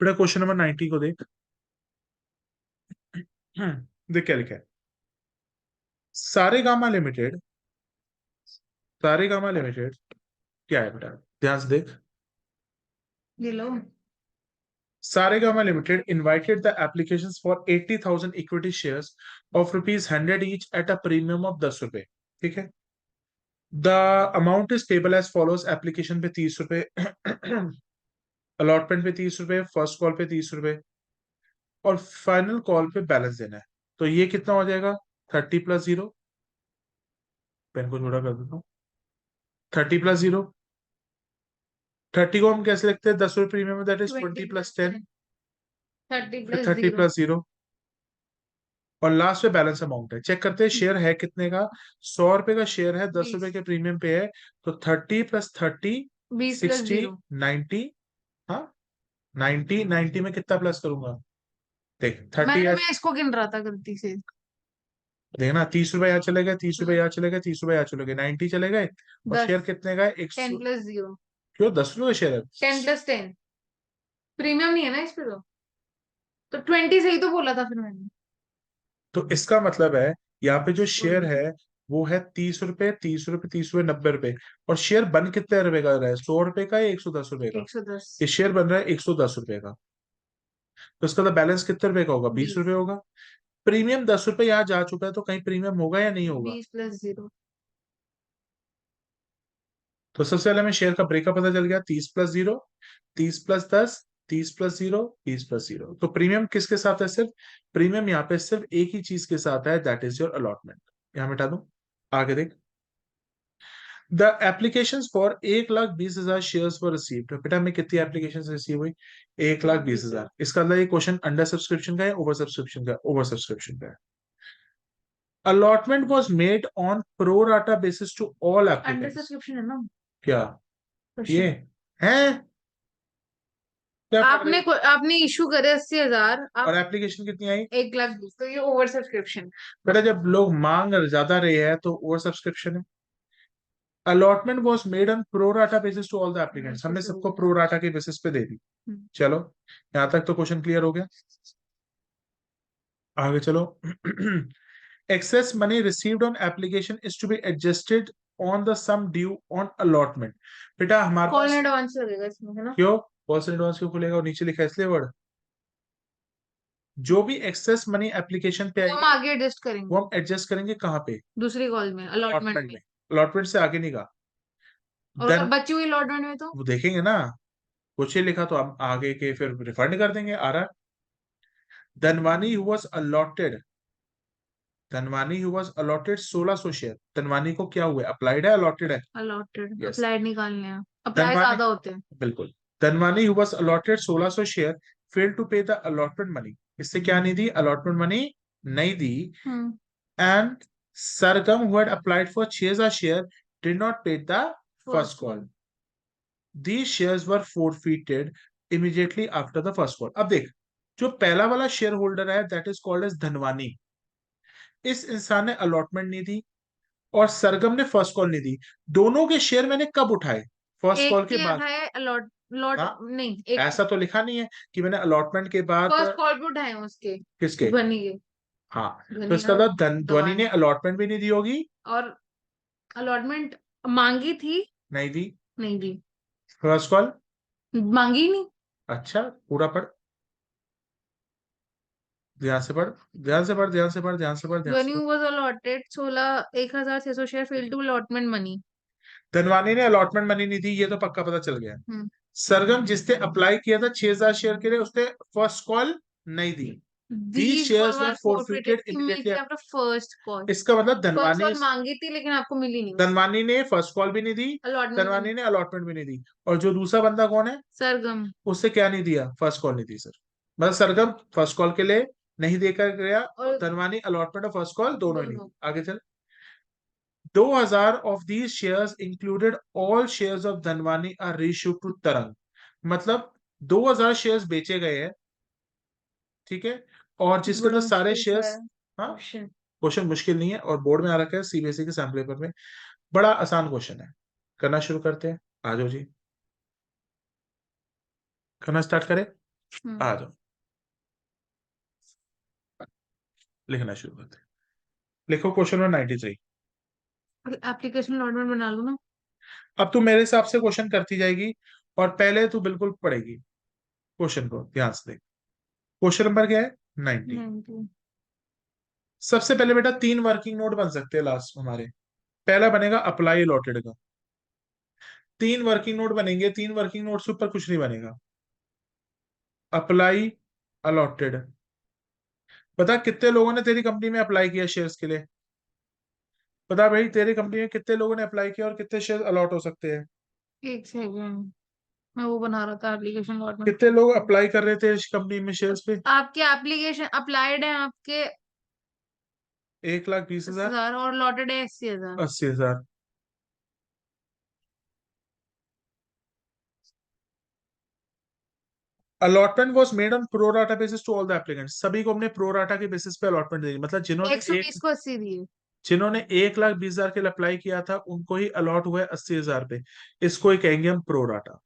बेटा question number 90 को देख। देख क्या लिखा है। सारेगामा लिमिटेड, सारेगामा लिमिटेड क्या है बेटा, ध्यान से देख। ये लो। Saregama Limited invited the applications for 80,000 equity shares of rupees 100 each at a premium of 10 रुपए। ठीक है। The amount is payable as follows: application पे 30 रुपए, अलॉटमेंट पे 30 रुपए, फर्स्ट कॉल पे 30 रुपए और फाइनल कॉल पे बैलेंस देना है। तो ये कितना हो जाएगा? 30 प्लस 0, पेन को थोड़ा कर देता हूँ। 30 प्लस 0, 30 को हम कैसे लिखते हैं? 10 रुपए प्रीमियम में, दैट इज 20 प्लस 10, 30 फिर प्लस 30 0। प्लस 0 और लास्ट में बैलेंस अमाउंट है। चेक करते हैं शेयर है कितने का। 100 रुपए का शेयर है, 10 रुपए के प्रीमियम पे है, तो 30 प्लस 30 20 प्लस 60 0। 90। हाँ 90 में कितना प्लस करूंगा? देख 30 मैं इसको गिन रहा था गलती से। देखना, 30 रुपए यहाँ चले गए, 30 रुपए यहाँ चले गए, 30 रुपए यहाँ चले गए, 90 चले गए। और 10। शेयर कितने का है? 10 100। प्लस 0। क्यों? 10 रुपए का शेयर है। 10 प्लस 10 प्रीमियम नहीं है ना इस पे तो 20 सही तो बोला था फिर मैंने। तो इसका मतलब है यहाँ पे जो शेयर है वो है 30 रुपए, 30 रुपए, 30 रुपए, 90 रुपए। और शेयर बन कितने रुपए का रहा है? 100 रुपए का या 110 रुपए का? 110। ये शेयर बन रहा है 110 रुपए का। तो इसका तो बैलेंस कितने रुपए का होगा? 20 रुपए होगा। प्रीमियम 10 रुपए यहाँ जा चुका है, तो कहीं प्रीमियम होगा या नहीं होगा? 20 प्लस 0। तो सबसे पहले हमें शेयर का ब्रेकअप पता चल गया। 30 प्लस 0, 30 प्लस 10, 30 प्लस 0, 30 प्लस 0। तो प्रीमियम किसके साथ है? सिर्फ प्रीमियम यहाँ पे सिर्फ एक ही चीज के साथ है, दैट इज योर अलॉटमेंट। यहाँ मिटा दूं, आगे देख। The application for 1,20,000 shares were received. बेटा हमें कितनी एप्लीकेशन रिसीव हुई? 1,20,000। इसका मतलब ये क्वेश्चन अंडर सब्सक्रिप्शन का है, ओवर सब्सक्रिप्शन का? ओवर सब्सक्रिप्शन का है। Allotment was made on pro rata basis to all under applicants. Subscription है ना क्या ये क्वेश्चन। है? क्या पढ़ रही आपने इशू करे 80,000 और आप एप्लीकेशन कितनी आई? 1,20,000 तो ये ओवर सब्सक्रिप्शन। बेटा जब लोग मांग ज्यादा रहे हैं तो ओवर सब्सक्रिप्शन है। Allotment was made on pro rata basis to all the applicants. हमने सबको प्रो राटा के बेसिस पे दे दी। चलो यहां तक तो क्वेश्चन क्लियर हो गया। आगे चलो। excess money received on application is to be adjusted on the sum due on allotment। बेटा हमारे कॉल पास एडवांस लगेगा इसमें है ना। क्यों कॉस्ट एडवांस क्यों खुलेगा? और नीचे लिखा है इसलिए वर्ड। जो भी एक्सेस मनी एप्लीकेशन पे हम आएगी आगे एडजस्ट करेंगे वो हम एडजस्ट करेंगे कहाँ पे? दूसरी कॉल में अलॉटमेंट अलॉटमेंट में। में। अलॉटमेंट से आगे नहीं कहा। और देन बची हुई अलॉटमेंट में तो वो देखेंगे ना, कुछ ही लिखा तो हम आगे के फिर रिफंड कर देंगे। आ रहा Dhanwani who was allotted, Dhanwani who was allotted 1600 share. Dhanwani को क्या हुआ? अप्लाइड है, अलॉटेड है? Allotted yes. अप्लाइड निकालने हैं। अप्लाई धनवानी, ज्यादा होते हैं। बिल्कुल। Dhanwani who was allotted 1600 share fail to pay the allotment money. इससे क्या नहीं दी? अलॉटमेंट मनी नहीं दी। And Sargam, who had applied for 6,000 share, did not pay the first call. These shares were forfeited immediately after the first call. अब देख, जो पहला वाला share holder है that is called as Dhanwani. इस इंसान ने अलॉटमेंट नहीं दी और सरगम ने फर्स्ट कॉल नहीं दी। दोनों के शेयर मैंने कब उठाए? फर्स्ट एक कॉल के किया बाद। है अलॉट लॉट हाँ नहीं एक ऐसा तो लिखा नहीं है कि मैंने अलॉटमेंट के बाद। फर्स्ट कॉल पे उठाए हैं उसके किसके? ध्वनि के। हाँ तो ध्वनि इसका और मतलब ध्वनि ने गवाही अलॉटमेंट भी नहीं दी होगी। और अलॉटमेंट मांगी थी नहीं दी। नहीं दी। फर्स्ट कॉल मांगी ही नहीं। अच्छा पूरा पढ़, ध्यान से पढ़, ध्यान से पढ़, ध्यान से पढ़, ध्यान से पढ़, ध्यान When से पढ़। you was allotted 1,600 share failed to allotment money। Dhanwani ने अलॉटमेंट मनी नहीं दी, ये तो पक्का पता चल गया। सरगम जिसने अप्लाई किया था 6,000 शेयर के लिए, उसने फर्स्ट कॉल नहीं दी। These shares were forfeited immediately after first call। इसका मतलब फर्स्ट धनवानी, कॉल मांगी थी लेकिन आपको मिली नहीं। धनवानी ने फर्स्ट कॉल भी नहीं दी, अलॉटमेंट धनवानी ने अलॉटमेंट भी नहीं दी। और जो दूसरा बंदा कौन है? सरगम। उससे क्या नहीं दिया? फर्स्ट कॉल नहीं दी सर। मतलब सरगम फर्स्ट कॉल के लिए नहीं देकर गया और धनवानी अलॉटमेंट और फर्स्ट कॉल दोनों ही नहीं। आगे चल। 2,000 of these shares included all shares of Dhanwani are reissued to Tarang। मतलब 2,000 शेयर्स बेचे गए हैं, ठीक है, और जिसके अंदर सारे शेयर्स। हाँ क्वेश्चन मुश्किल नहीं है और बोर्ड में आ रखा है सीबीएसई के सैम्पल पेपर में। बड़ा आसान क्वेश्चन है। करना शुरू करते हैं, आ जाओ जी, करना स्टार्ट करें। आ जाओ, लिखना शुरू करते हैं। लिखो क्वेश्चन नंबर 93। एप्लीकेशन अलॉटमेंट बना लो ना। अब तू मेरे हिसाब से क्वेश्चन करती जाएगी और पहले तू बिल्कुल पढ़ेगी क्वेश्चन को, ध्यान से देख। क्वेश्चन नंबर क्या है? 90। 90। सबसे पहले बेटा 3 वर्किंग नोट बन सकते हैं लास्ट में हमारे। पहला बनेगा अप्लाई अलॉटेड का। 3 वर्किंग नोट बनेंगे, 3 वर्किंग नोट से ऊपर कुछ नहीं बनेगा। Apply allotted. पता कितने लोगों ने तेरी कंपनी में अप्लाई किया शेयर्स के लिए? पता भाई तेरी कंपनी में कितने लोगों ने अप्लाई किया और कितने शेयर अलॉट हो सकते हैं? एक सेकंड, मैं वो बना रहा था एप्लीकेशन अलॉटमेंट। कितने लोग अप्लाई कर रहे थे इस कंपनी में शेयर्स पे? आपके एप्लीकेशन अप्लाइड है आपके 1,20,000, 10,000 और लॉटेड है 80,000। 80,000। Allotment was made on pro rata basis to all the applicants. सभी को हमने प्रो राटा के बेसिस पे अलॉटमेंट दी, मतलब जिन्होंने 120 को 80 दिए। 1,20,000 के लिए अप्लाई किया था उनको ही अलॉट हुआ है 80,000 पे। इसको ही कहेंगे हम प्रो राटा।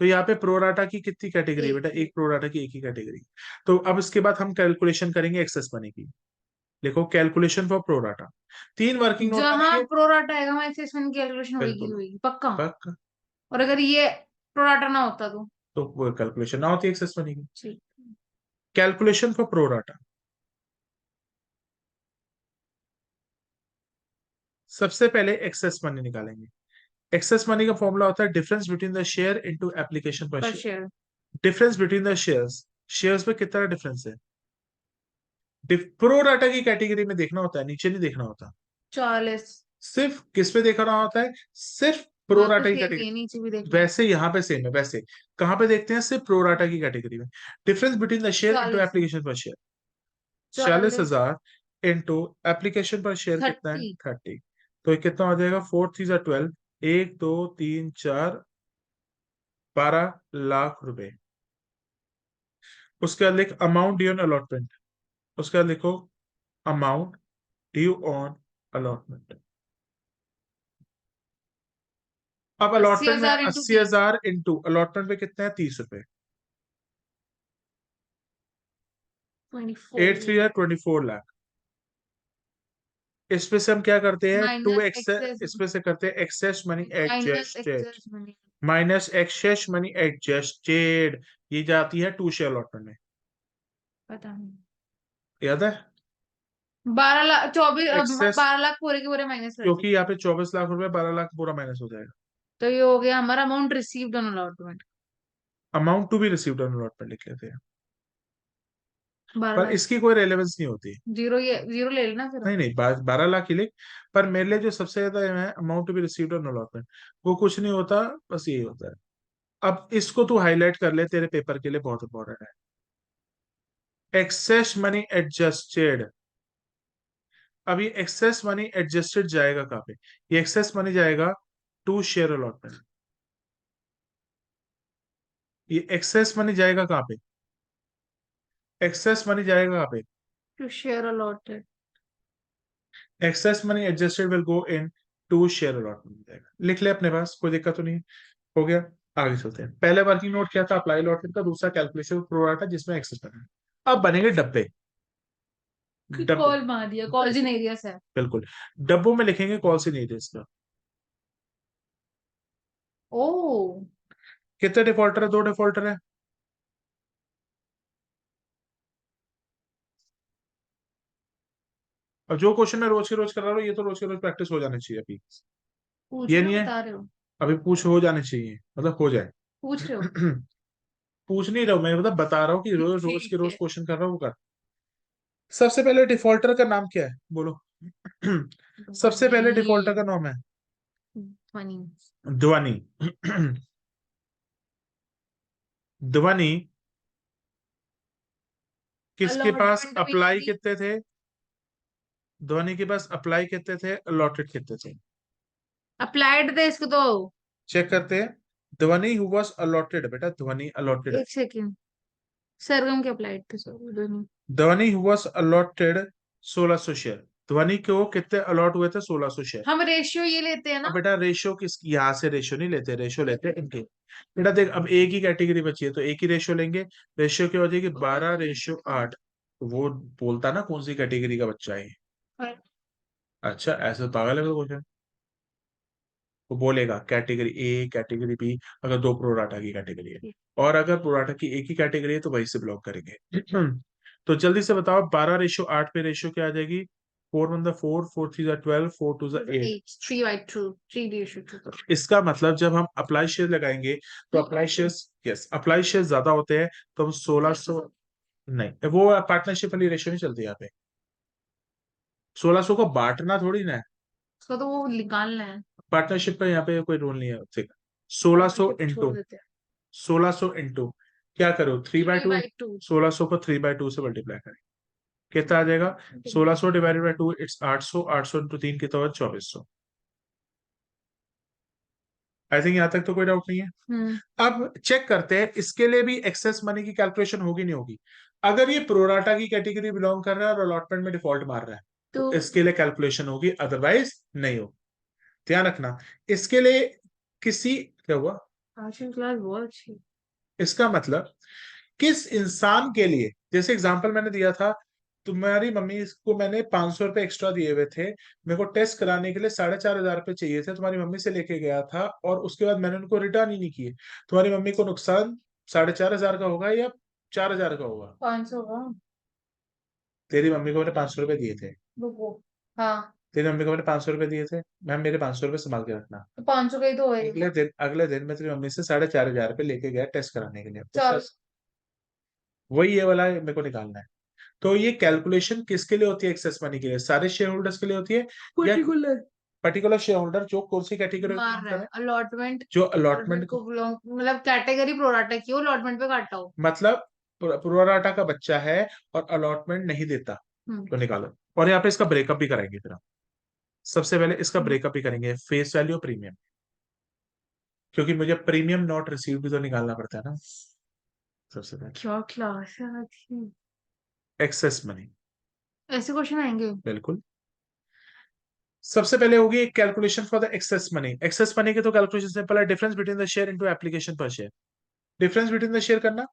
तो यहाँ पे प्रो राटा की कितनी कैटेगरी है बेटा? एक एक प्रो राटा की एक ही कैटेगरी। तो अब इसके बाद हम कैलकुलेशन करेंगे एक्सेस मनी की। लिखो calculation for pro rata. 3 working note जहां बनेंगे। प्रोराटा आएगा वहां एक्सेस की कैलकुलेशन होगी बिल्कुल, होगी पक्का। पक्का। और अगर ये प्रोराटा ना होता तो? तो वो कैलकुलेशन ना होती एक्सेस मनी की। ठीक। Calculation for pro rata. सबसे पहले एक्सेस मनी निकालेंगे। एक्सेस मनी का फॉर्मूला होता है difference between the share into application पर पर share. Share. Difference between the shares. Shares में कितना डिफरेंस है? प्रो डाटा की कैटेगरी में देखना होता है, नीचे नहीं देखना होता। 40। सिर्फ किस पे देखना होता है? सिर्फ प्रो हाँ तो डाटा की सेम ही है, कैटेगरी। नीचे भी देखना। वैसे यहाँ पे सेम है, वैसे कहाँ पे देखते हैं? सिर्फ प्रो डाटा की कैटेगरी में। Difference between the share into 40। Application per share. 40। 40,000 into application per share कितना है? 30। 30। तो ये कितना हो जाएगा? 4 3 12। 1 2 3 4, 12 लाख रुपए। उसके बाद लिख अमाउंट ड्यू ऑन अलॉटमेंट। उसके बाद लिखो अमाउंट ड्यू ऑन अलॉटमेंट। अब अलॉटमेंट में 80,000 इंटू 80,000 इंटू अलॉटमेंट में कितना है? 30 रुपए। 24 8 3 24 लाख। इसमें से हम क्या करते हैं? To minus x excess. इसमें से करते हैं excess money minus adjusted. Excess money. Minus excess money adjusted. ये जाती है टू शेयर अलॉटमेंट में। पता नहीं। याद है? 12 लाख 24 एक्सेस, 12 लाख पूरे के पूरे माइनस कर दिए। क्योंकि यहाँ पे 24 लाख रुपए, 12 लाख पूरा माइनस हो जाएगा। तो ये हो गया हमारा amount received on allotment. Amount to be received on allotment लिख लेते हैं। 12 पर लाख इसकी कोई रेलेवेंस नहीं होती। जीरो, ये जीरो ले लेना फिर। नहीं नहीं, 12 लाख ही लिख। पर मेरे लिए जो सबसे ज्यादा है amount to be received on allotment, वो कुछ नहीं होता, बस यही होता है। अब इसको तू हाईलाइट कर ले, तेरे पेपर के लिए बहुत इंपॉर्टेंट है। Excess money adjusted. अब ये एक्सेस मनी एडजस्टेड जाएगा कहाँ पे? ये एक्सेस मनी जाएगा टू शेयर अलॉटमेंट। ये एक्सेस मनी जाएगा कहाँ पे? एक्सेस मनी जाएगा कहाँ पे? To share allotted. Excess money adjusted will go into share allotment जाएगा। लिख ले अपने पास, कोई दिक्कत तो नहीं है। हो गया। आगे चलते हैं। पहले वर्किंग नोट क्या था? अप्लाई अलॉटमेंट का। दूसरा कैलकुलेशन प्रो राटा जिसमें एक्सेस मनी। अब बनेंगे डब्बे। डब्बे, कॉल मार दिया, कॉल जी नहीं दिया सर। बिल्कुल। डब्बों में लिखेंगे कॉल से नहीं इसका। ओ। कितने डिफॉल्टर है? 2 डिफॉल्टर है। और जो क्वेश्चन मैं रोज के रोज कर रहा हूँ, ये तो रोज के रोज प्रैक्टिस हो जानी चाहिए अभी। पूछ ये रहे हो नहीं है, बता रहे हो? अभी पूछ हो जाने चाहिए, मतलब हो जाए। पूछ रहे हो? पूछ नहीं रहा हूं मैं, मतलब बता रहा हूँ कि रोज रोज के ठीक रोज है। क्वेश्चन कर रहा हूँ वो कर। सबसे पहले डिफॉल्टर का नाम क्या है? बोलो। सबसे पहले डिफॉल्टर का नाम है मनी। ध्वनि। ध्वनि किसके पास अलॉटमेंट भी अप्लाई थी। कितने थे? ध्वनि के पास अप्लाई कितने थे, अलॉटेड कितने थे? अप्लाइड थे इसको तो। चेक करते हैं। ध्वनि हु वाज अलॉटेड, बेटा ध्वनि अलॉटेड। एक सेकेंड, सरगम के अप्लाइड थे, सॉरी दोनों। ध्वनि हु वाज अलॉटेड 1,600 शेयर। ध्वनि को कितने अलॉट हुए थे? 1600 शेयर। हम रेशियो ये लेते हैं अब ना। बेटा रेशियो किस, यहाँ से रेशियो नहीं लेते, रेशियो लेते हैं इनके। बेटा देख, अब एक ही कैटेगरी बची है तो एक ही रेशियो लेंगे। रेशियो क्या हो जाएगी? 12:8। वो बोलता ना कौन सी कैटेगरी का बच्चा है ये। अच्छा, ऐसे तो पागल है क्वेश्चन। वो बोलेगा कैटेगरी ए, कैटेगरी बी, अगर दो प्रोराटा की कैटेगरी है, और अगर प्रोराटा की एक ही कैटेगरी है तो वही से ब्लॉक करेंगे। तो जल्दी से बताओ, 12:8 पे रेशियो क्या आ जाएगी? 4 1 4, 4 3 12, 4 2 8। 3/2, 3:2। इसका मतलब जब हम अप्लाई शेयर लगाएंगे तो apply share, yes apply share ज्यादा होते हैं, तो हम 1600, नहीं वो पार्टनरशिप वाली रेशियो नहीं चलती यहाँ पे। 1600 को बांटना थोड़ी ना है, उसका तो वो निकालना है। पार्टनरशिप का यहाँ पे कोई रूल नहीं है। ठीक, 1600 छोड़ इंटू देते हैं। 1600 इंटू क्या करो? 3/2। 3/2। 1600 को 3/2 से मल्टीप्लाई करें, कितना आ जाएगा? 1600 डिवाइडेड बाई 2 इट्स 800। 800 इंटू 3 कितना होगा? 2400। आई थिंक यहाँ तक तो कोई डाउट नहीं है। अब चेक करते हैं, इसके लिए भी एक्सेस मनी की कैलकुलेशन होगी नहीं होगी? अगर ये प्रोराटा की कैटेगरी बिलोंग कर रहा है और अलॉटमेंट में डिफॉल्ट मार रहा है तो इसके लिए कैलकुलेशन होगी, अदरवाइज नहीं होगी। ध्यान रखना, इसके लिए किसी, क्या हुआ? आज की क्लास बहुत अच्छी। इसका मतलब किस इंसान के लिए, जैसे एग्जांपल मैंने दिया था, तुम्हारी मम्मी को मैंने 500 रुपए एक्स्ट्रा दिए हुए थे, मेरे को टेस्ट कराने के लिए 4,500 रुपए चाहिए थे, तुम्हारी मम्मी से लेके गया था और उसके बाद मैंने उनको रिटर्न ही नहीं किए। तुम्हारी मम्मी को नुकसान 4,500 का होगा या 4,000 का होगा? 500 का। तेरी मम्मी को मैंने 500 रुपए दिए थे। रुको। हाँ। तेरी मम्मी को मैंने 500 रुपए दिए थे, मैम मेरे 500 रुपए संभाल के रखना। तो 500 का ही तो होएगा। अगले दिन मैं तेरी मम्मी से 4,500 रुपए लेके गया टेस्ट कराने के लिए, चल। वही ये वाला मेरे को निकालना है। तो ये कैलकुलेशन किसके लिए होती है? एक्सेस मनी के लिए, सारे शेयर होल्डर्स के लिए होती है या पर्टिकुलर पर्टिकुलर शेयर होल्डर जो कौन सी कैटेगरी में मार belong रहा कर है रहा है? अलॉटमेंट। जो अलॉटमेंट अलॉटमेंट को belong- मतलब कैटेगरी प्रोराटा की हो अलॉटमेंट पे काटा हो। मतलब प्रोराटा का बच्चा है और अलॉटमेंट नहीं देता, तो निकालो। और यहाँ पे इसका ब्रेकअप भी कराएंगे फिर हम। सबसे पहले इसका ब्रेकअप भी करेंगे, फेस वैल्यू प्रीमियम, क्योंकि मुझे प्रीमियम नॉट रिसीव भी तो निकालना पड़ता है ना। सबसे पहले क्या क्लास है आज की। एक्सेस मनी, ऐसे क्वेश्चन आएंगे। बिल्कुल। सबसे पहले होगी एक calculation for the excess money. Excess money की तो कैलकुलेशन सिंपल है, difference between the share into application per share. Difference between the share करना,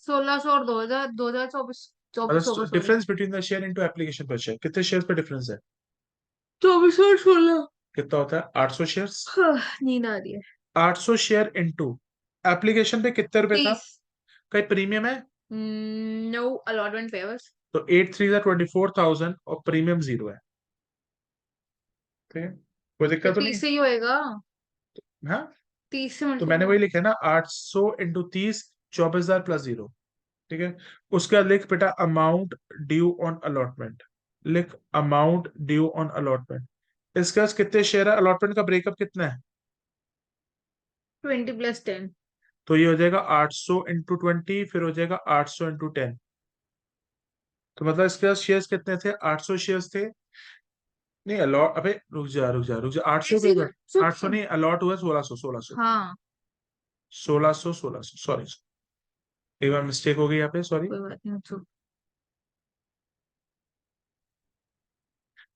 1600 और 2000, 2024, 2400 का मतलब sorry. Difference between the share into application per share, कितने शेयर पर difference है? 2400 और 16। कितना होता है? 800 शेयर्स। नींद आ रही है। 800 शेयर इनटू एप्लीकेशन पे कितने रुपए था? 30। कहीं प्रीमियम है? नो अलॉटमेंट पे बस। तो 8 3 24,000 और प्रीमियम 0 है। ठीक है, कोई तो दिक्कत तो नहीं 30 है? से ही होएगा। हाँ, 30 से तो मैंने मल्टीप्लाई। वही लिखा है ना, 800 इंटू 30, 24,000 प्लस 0। ठीक है, उसके बाद लिख बेटा अमाउंट ड्यू ऑन अलॉटमेंट। लिख अमाउंट ड्यू ऑन अलॉटमेंट। इसके पास कितने शेयर है? अलॉटमेंट का ब्रेकअप कितना है? 20 + 10। तो ये हो जाएगा 800 इंटू 20, फिर हो जाएगा 800 इंटू 10। तो मतलब इसके पास शेयर्स कितने थे? 800 शेयर्स थे। नहीं अलॉट, अबे रुक जा 800 ऐसे ही पे, तो- 800 नहीं, अलॉट हुआ 1600, 1600, हाँ 1600, 1600, सॉरी, एक बार मिस्टेक हो गई यहाँ पे, सॉरी। कोई बात नहीं तो।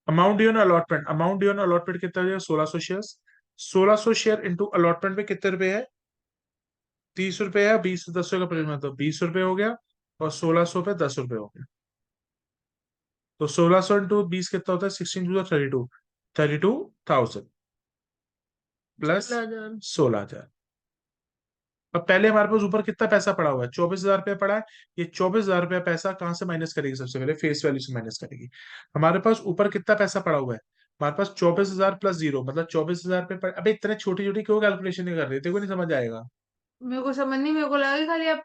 Amount due on allotment, amount due on allotment कितना हो जाएगा? 1600 शेयर्स। 1600 शेयर इंटू अलॉटमेंट में कितने रुपए है? 30 रुपए है, 20 10 का परिमाण, मतलब 20 रुपए हो गया, और 1600 पे 10 रुपए हो गया। तो 1600 इंटू 20 कितना होता है? 16 2 32, 32,000 प्लस 16,000। 16,000। अब पहले हमारे पास ऊपर कितना पैसा पड़ा हुआ है? 24,000 रुपया पड़ा है। ये 24,000 रुपया पैसा कहाँ से माइनस करेगी? सबसे पहले फेस वैल्यू से माइनस करेगी। हमारे पास ऊपर कितना पैसा पड़ा हुआ है? हमारे पास 24,000 प्लस 0, मतलब 24,000 रुपये। अबे इतने छोटी छोटी क्यों कैलकुलेशन नहीं कर रही? तेरे को नहीं समझ आएगा? मेरे को समझ नहीं, मेरे को लगा कि खाली आप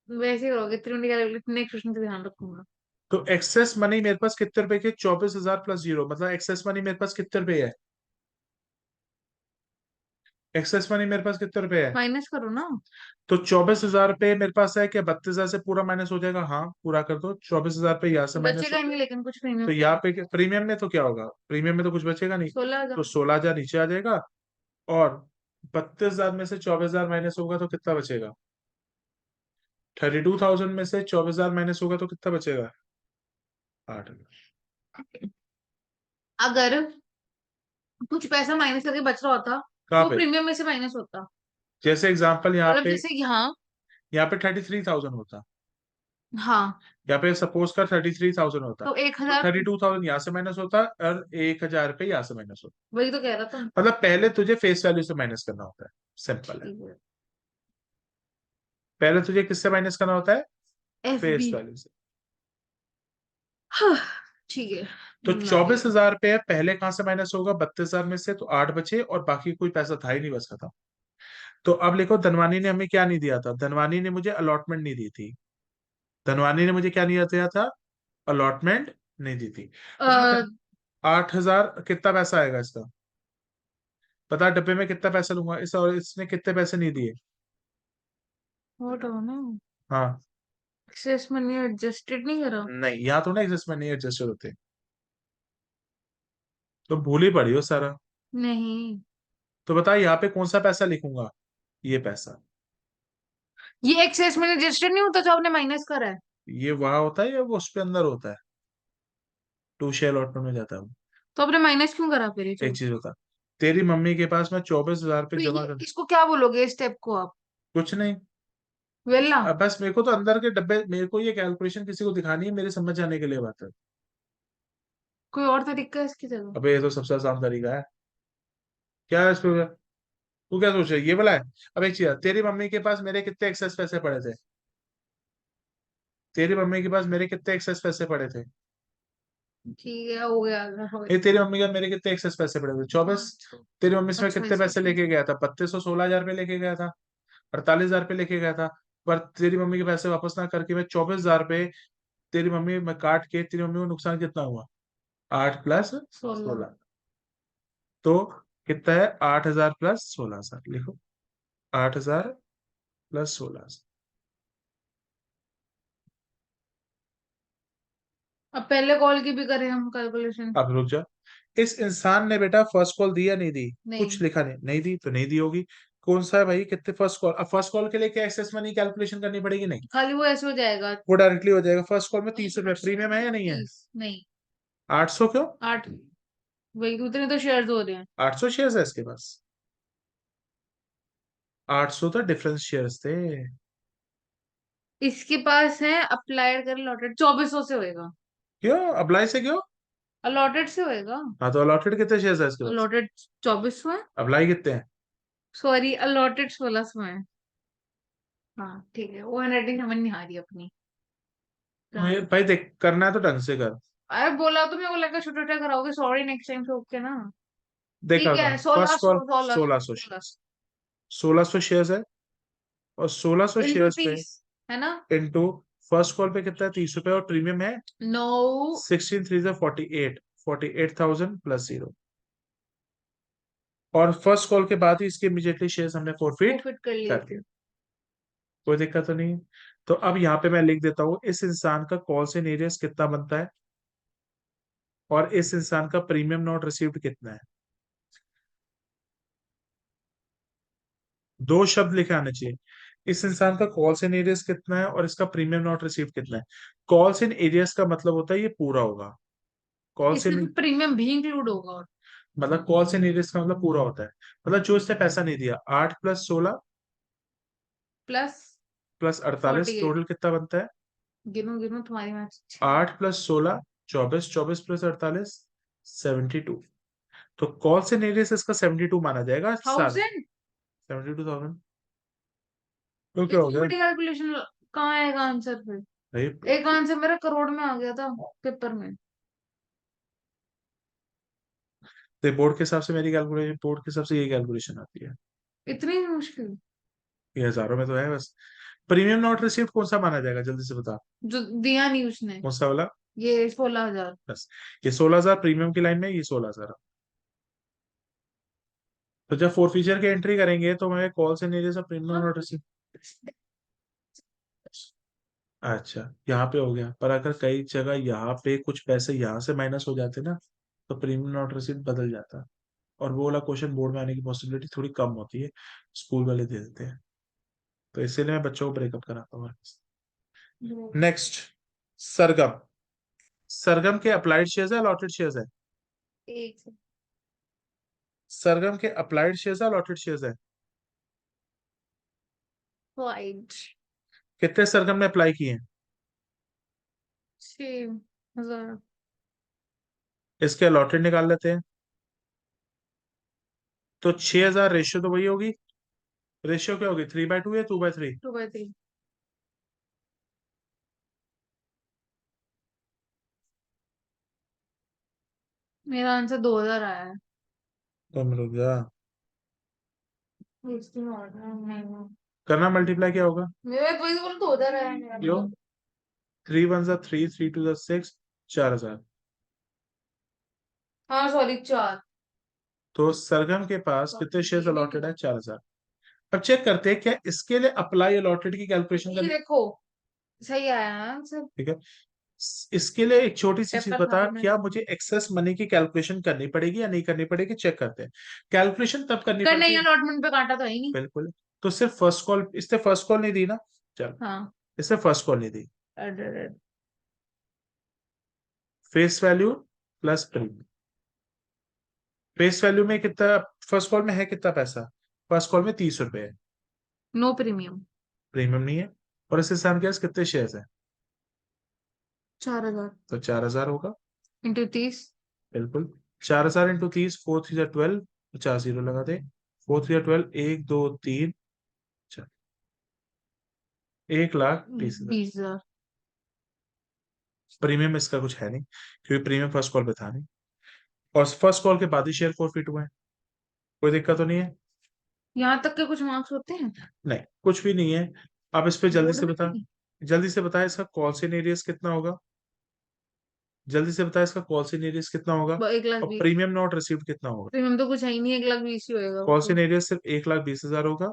वैसे ही करोगे। त्रिकोण कैलकुलेट नेक्स्ट क्वेश्चन से ध्यान रखूंगा। तो एक्सेस मनी मेरे पास कितने रुपए के? 24,000 प्लस 0, मतलब एक्सेस मनी मेरे पास कितने रुपए है? एक्सेस मनी मेरे पास कितने रुपए है? माइनस करो ना। तो 24,000 रुपये मेरे पास है क्या? 32,000 से पूरा माइनस हो जाएगा? हाँ, पूरा कर दो। 24,000 रुपये यहाँ से माइनस हो बचेगा ही गया। नहीं लेकिन कुछ तो प्रीमियम। यहाँ पे प्रीमियम में तो क्या होगा? प्रीमियम में तो कुछ बचेगा नहीं। 16,000। तो 16,000 नीचे आ जाएगा, और 32,000 में से 24,000 माइनस होगा तो कितना बचेगा? 32,000 में से 24,000 माइनस होगा तो कितना बचेगा? 8,000। अगर कुछ पैसा माइनस करके बच रहा होता कहाँ तो पे? प्रीमियम में से माइनस होता। जैसे एग्जांपल यहाँ मतलब पे, जैसे यहाँ, 33,000 होता, हाँ, यहाँ पे सपोज कर 33,000 होता, तो तो 1,000, 32,000 यहाँ से माइनस होता और 1,000 रुपये यहाँ से माइनस होता। वही तो कह रहा था। मतलब पहले तुझे फेस वैल्यू से माइनस करना होता है, सिंपल है। ठीक है। पहले तुझे किससे माइनस करना होता है? F face B. वैल्यू से। हाँ, ठीक है, तो बना लिया। 24,000 रुपये पहले कहां से माइनस होगा? 32,000 में से, तो 8 बचे और बाकी कोई पैसा था ही नहीं, बस खत्म। तो अब देखो, धनवानी ने हमें क्या नहीं दिया था? धनवानी ने मुझे अलॉटमेंट नहीं दी थी। धनवानी ने मुझे क्या नहीं दिया था? अलॉटमेंट नहीं दी थी। अ, 8,000 कितना पैसा आएगा इसका? पता, डब्बे में कितना पैसा लूंगा इस, और इसने कितने पैसे नहीं दिए? what हो ना, हाँ। एक्सेस मनी एडजस्टेड नहीं करा। नहीं, यहाँ तो ना एडजस्टमेंट नहीं एडजस्टेड होते, तो भूल ही पड़ी हो सारा। नहीं, तो बता, यहाँ पे कौन सा पैसा लिखूंगा? ये पैसा। ये एक्सेस मनी एडजस्टेड नहीं होता जो आपने माइनस करा है। ये वहां होता है या वो उस पे अंदर होता है? टू शेयर अलॉटमेंट में जाता है वो। तो आपने माइनस क्यों करा फिर ये एक जो? चीज होता, तेरी मम्मी के पास मैं 24,000 रुपये तो जमा ये कर। इसको क्या बोलोगे इस स्टेप को आप? कुछ नहीं। वेला। अब बस मेरे को तो अंदर के डब्बे, मेरे को ये कैलकुलेशन किसी को दिखानी है, मेरे समझ आने के लिए बात है। कोई और तरीका है इसकी जगह? अबे ये तो सबसे आसान तरीका है। क्या है इसको? तू क्या सोच रहा है, ये वाला है? अब एक चीज है, तेरी मम्मी के पास मेरे कितने एक्सेस पैसे पड़े थे? तेरी मम्मी के पास मेरे कितने एक्सेस पैसे पड़े थे? ठीक है, हो गया, हो ये गया। तेरी मम्मी का मेरे कितने एक्सेस पैसे पड़े थे? 24। 500। तेरी मम्मी से मैं अच्छा, कितने इसका पैसे ठीक। लेके गया था? 3216,000 रुपये लेके गया था, 48,000 रुपये लेके गया था। पर तेरी मम्मी के पैसे वापस ना करके मैं 24,000 रुपये, तेरी मम्मी में काट के तेरी मम्मी को नुकसान कितना हुआ? 8 + 16। 16। तो कितना है? 8,000 + 16,000 लिखो। 8,000 + 16,000। अब पहले कॉल की भी करें हम कैलकुलेशन? अब रुक जा। इस इंसान ने बेटा फर्स्ट कॉल दी या नहीं दी? कुछ नहीं, लिखा नहीं, नहीं दी तो नहीं दी होगी। कौन सा है भाई? कितने फर्स्ट कॉल? अब फर्स्ट कॉल के लिए क्या एक्सेस मनी कैलकुलेशन करनी पड़ेगी? नहीं, खाली वो ऐसे हो जाएगा। वो डायरेक्टली हो जाएगा। फर्स्ट कॉल में 30 रुपए प्रीमियम है या नहीं है? 30 नहीं, 800 क्यों? 8। वही उतने तो शेयर्स हो रहे हैं। 800 शेयर्स है इसके पास। 800 तो डिफरेंस शेयर्स थे। इसके पास है अप्लाइड कर अलॉटेड 2400 से होएगा। क्यों अप्लाई से क्यों? अलॉटेड से होएगा। हाँ, तो अलॉटेड कितने शेयर्स है इसके पास? अलॉटेड 2400 है। अप्लाई कितने हैं? सॉरी, अलॉटेड 1600 है। हाँ ठीक है, वो हैंडराइटिंग समझ नहीं आ रही अपनी। भाई देख, करना है तो ढंग से कर। अरे बोला तो, मेरे को लगा छोटा छोटा कराओगे, सॉरी, नेक्स्ट टाइम से ओके ना। देखा ठीक था। है, सोलह फर्स्ट सौ कॉल सोलह 1600 सोलह शेयर्स। 1600 शेयर्स है, और 1600 इंटू शेयर्स पे 30 है ना? इंटू फर्स्ट कॉल पे कितना है? 30 रुपए, और प्रीमियम है नो। 16 3 48, 48,000 + 0। और फर्स्ट कॉल के बाद ही इसके इमीडिएटली शेयर्स हमने वो फॉरफिट फिट कर लिए कर थे। दिए। कोई दिक्कत तो नहीं है। तो अब यहाँ पे मैं लिख देता हूँ, इस इंसान का कॉल से नीरियस कितना बनता है, और इस इंसान का प्रीमियम नॉट रिसीव्ड कितना है। दो शब्द लिखे आने चाहिए। इस इंसान का कॉल्स इन एरियस कितना है और इसका प्रीमियम नॉट रिसीव कितना है। कॉल्स इन एरियस का मतलब होता है ये पूरा होगा। कॉल्स इसमें इन, तो प्रीमियम भी इंक्लूड होगा और मतलब कॉल्स इन एरियस का मतलब पूरा होता है। मतलब जो इसने पैसा नहीं दिया, 8 + 16 प्लस + 48 48। टोटल कितना बनता है? गिनो गिनो, तुम्हारी मैथ अच्छी है। 8 + 16 24, 24 + 48 72। तो कॉल्स इन एरियस इसका 72 माना जाएगा सारा। 1000। 72,000। तो क्या हो इतनी गया बड़ी कैलकुलेशन कहाँ आएगा आंसर फिर? भाई? एक आंसर मेरा करोड़ में आ गया था पेपर में। तो बोर्ड के हिसाब से मेरी कैलकुलेशन, बोर्ड के हिसाब से ये कैलकुलेशन आती है। इतनी मुश्किल? ये हजारों में तो है बस। प्रीमियम नॉट रिसीव्ड कौन सा माना जाएगा, जल्दी से बता। जो दिया नहीं उसने। कौन सा वाला? ये 16,000। बस, ये 16,000 प्रीमियम की लाइन में, ये 16,000। तो जब फोर फीचर की एंट्री करेंगे तो हमें कॉल से नहीं जैसा प्रीमियम हाँ, नॉट रिसीव। अच्छा, यहाँ पे हो गया, पर अगर कई जगह यहाँ पे कुछ पैसे यहाँ से माइनस हो जाते ना, तो प्रीमियम नॉट रिसीव बदल जाता। और वो वाला क्वेश्चन बोर्ड में आने की पॉसिबिलिटी थोड़ी कम होती है, स्कूल वाले दे देते हैं। तो इसीलिए मैं बच्चों को ब्रेकअप कराता हूँ। नेक्स्ट, सरगम। सरगम के अप्लाइड शेयर्स है अलॉटेड शेयर्स है? एक से सरगम के अप्लाइड शेयर्स है अलॉटेड शेयर्स है? वाइड कितने सरगम ने अप्लाई किए हैं? 6,000 इसके अलॉटेड निकाल लेते हैं। तो 6,000 रेशियो तो वही होगी। रेशियो क्या होगी, 3/2 या 2/3? 2/3 मेरा आंसर 2,000 आया है। तो रुक जा, इसकी नहीं करना मल्टीप्लाई क्या होगा? मेरा तो वही तो बोला 2,000 आया है मेरा यो, 3 1 जा 3, 3 2 जा 6, 4,000। हाँ सॉरी 4 तो सरगम के पास कितने शेयर्स अलॉटेड है? 4,000। अब चेक करते हैं क्या इसके लिए अप्लाई अलॉटेड की कैलकुलेशन ये कर। देखो सही आया आंसर। ठीक है, इसके लिए एक छोटी सी चीज पेपर था बता, मैं क्या मुझे एक्सेस मनी की कैलकुलेशन करनी पड़ेगी या नहीं करनी पड़ेगी, चेक करते हैं। कैलकुलेशन तब करनी कर पड़ती नहीं है। अलॉटमेंट पे काटा तो है ही नहीं। बिल्कुल। तो सिर्फ फर्स्ट कॉल, इसने फर्स्ट कॉल नहीं दी ना। चल, हाँ इसने फर्स्ट कॉल नहीं दी। अरे face value plus premium. Face value में कितना, फर्स्ट कॉल में है कितना पैसा? फर्स्ट कॉल में 30 रुपए है। नो प्रीमियम प्रीमियम नहीं है। और इसके साथ क्या, कितने शेयर्स है? 4,000 तो 4,000 होगा। इंटू 30 बिल्कुल। 4,000 इंटू 30, 4 3 12, 50 लगा दे। 4 3 12, 1 2 3, 1,20,000। 20,000 प्रीमियम इसका कुछ है नहीं, क्योंकि प्रीमियम फर्स्ट कॉल पे था नहीं। और फर्स्ट कॉल के बाद ही शेयर फॉरफिट हुए हैं। कोई दिक्कत तो नहीं है? यहाँ तक के कुछ मार्क्स होते हैं। नहीं, कुछ भी नहीं है। अब इस पे जल्दी बोर्ड से में बता। नहीं जल्दी से बता, इसका कॉल्सिन एरियस कितना होगा? जल्दी से बता, इसका कॉल्सिन एरियस कितना होगा? 1,20,000 और प्रीमियम नॉट रिसीव्ड कितना होगा? प्रीमियम तो कुछ है ही नहीं 1,20,000 ही होएगा वो तो। कॉल्सिन एरियस सिर्फ 1,20,000 होगा।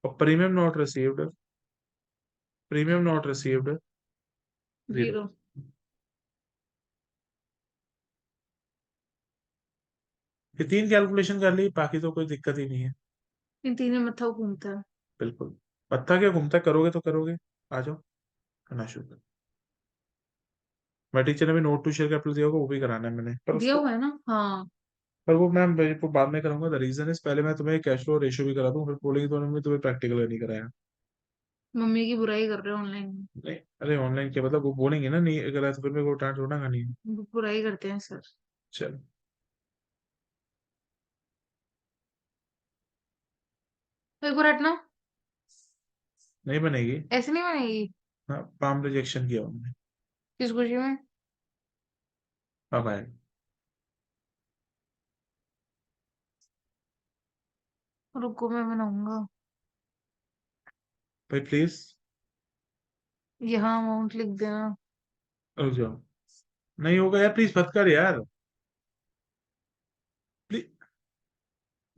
और premium not received, premium not received 0। 0 ये 3 कैलकुलेशन कर ली, बाकी तो कोई दिक्कत ही नहीं है। इन तीनों में मत्था घूमता है। बिल्कुल। पत्ता क्या घूमता है, करोगे तो करोगे। आ जाओ, करना शुरू करो। मैं टीचर ने भी नोट टू शेयर कैपिटल दिया होगा, वो भी कराना है मैंने, पर दिया उसको, हुआ है ना हाँ। पर वो मैम वो बाद में करूंगा। द रीजन इज, पहले मैं तुम्हें कैश फ्लो रेशियो भी करा दूं, फिर बोलेगी तो उन्होंने तुम्हें प्रैक्टिकल नहीं कराया। मम्मी की बुराई कर रहे हो ऑनलाइन। नहीं, अरे ऑनलाइन क्या मतलब, वो बोलेंगे ना नहीं कराया तो फिर मेरे को डांट थोड़ा खानी है। बुराई करते हैं सर। चल, तो एक बार हटना। नहीं बनेगी। ऐसे नहीं बनेगी। हाँ, पाम रिजेक्शन किया उन्होंने। किस खुशी में। अब आए। रुको मैं बनाऊंगा। भाई प्लीज, यहाँ अमाउंट लिख देना। रुक जाओ। नहीं होगा यार, प्लीज मत कर यार। प्लीज,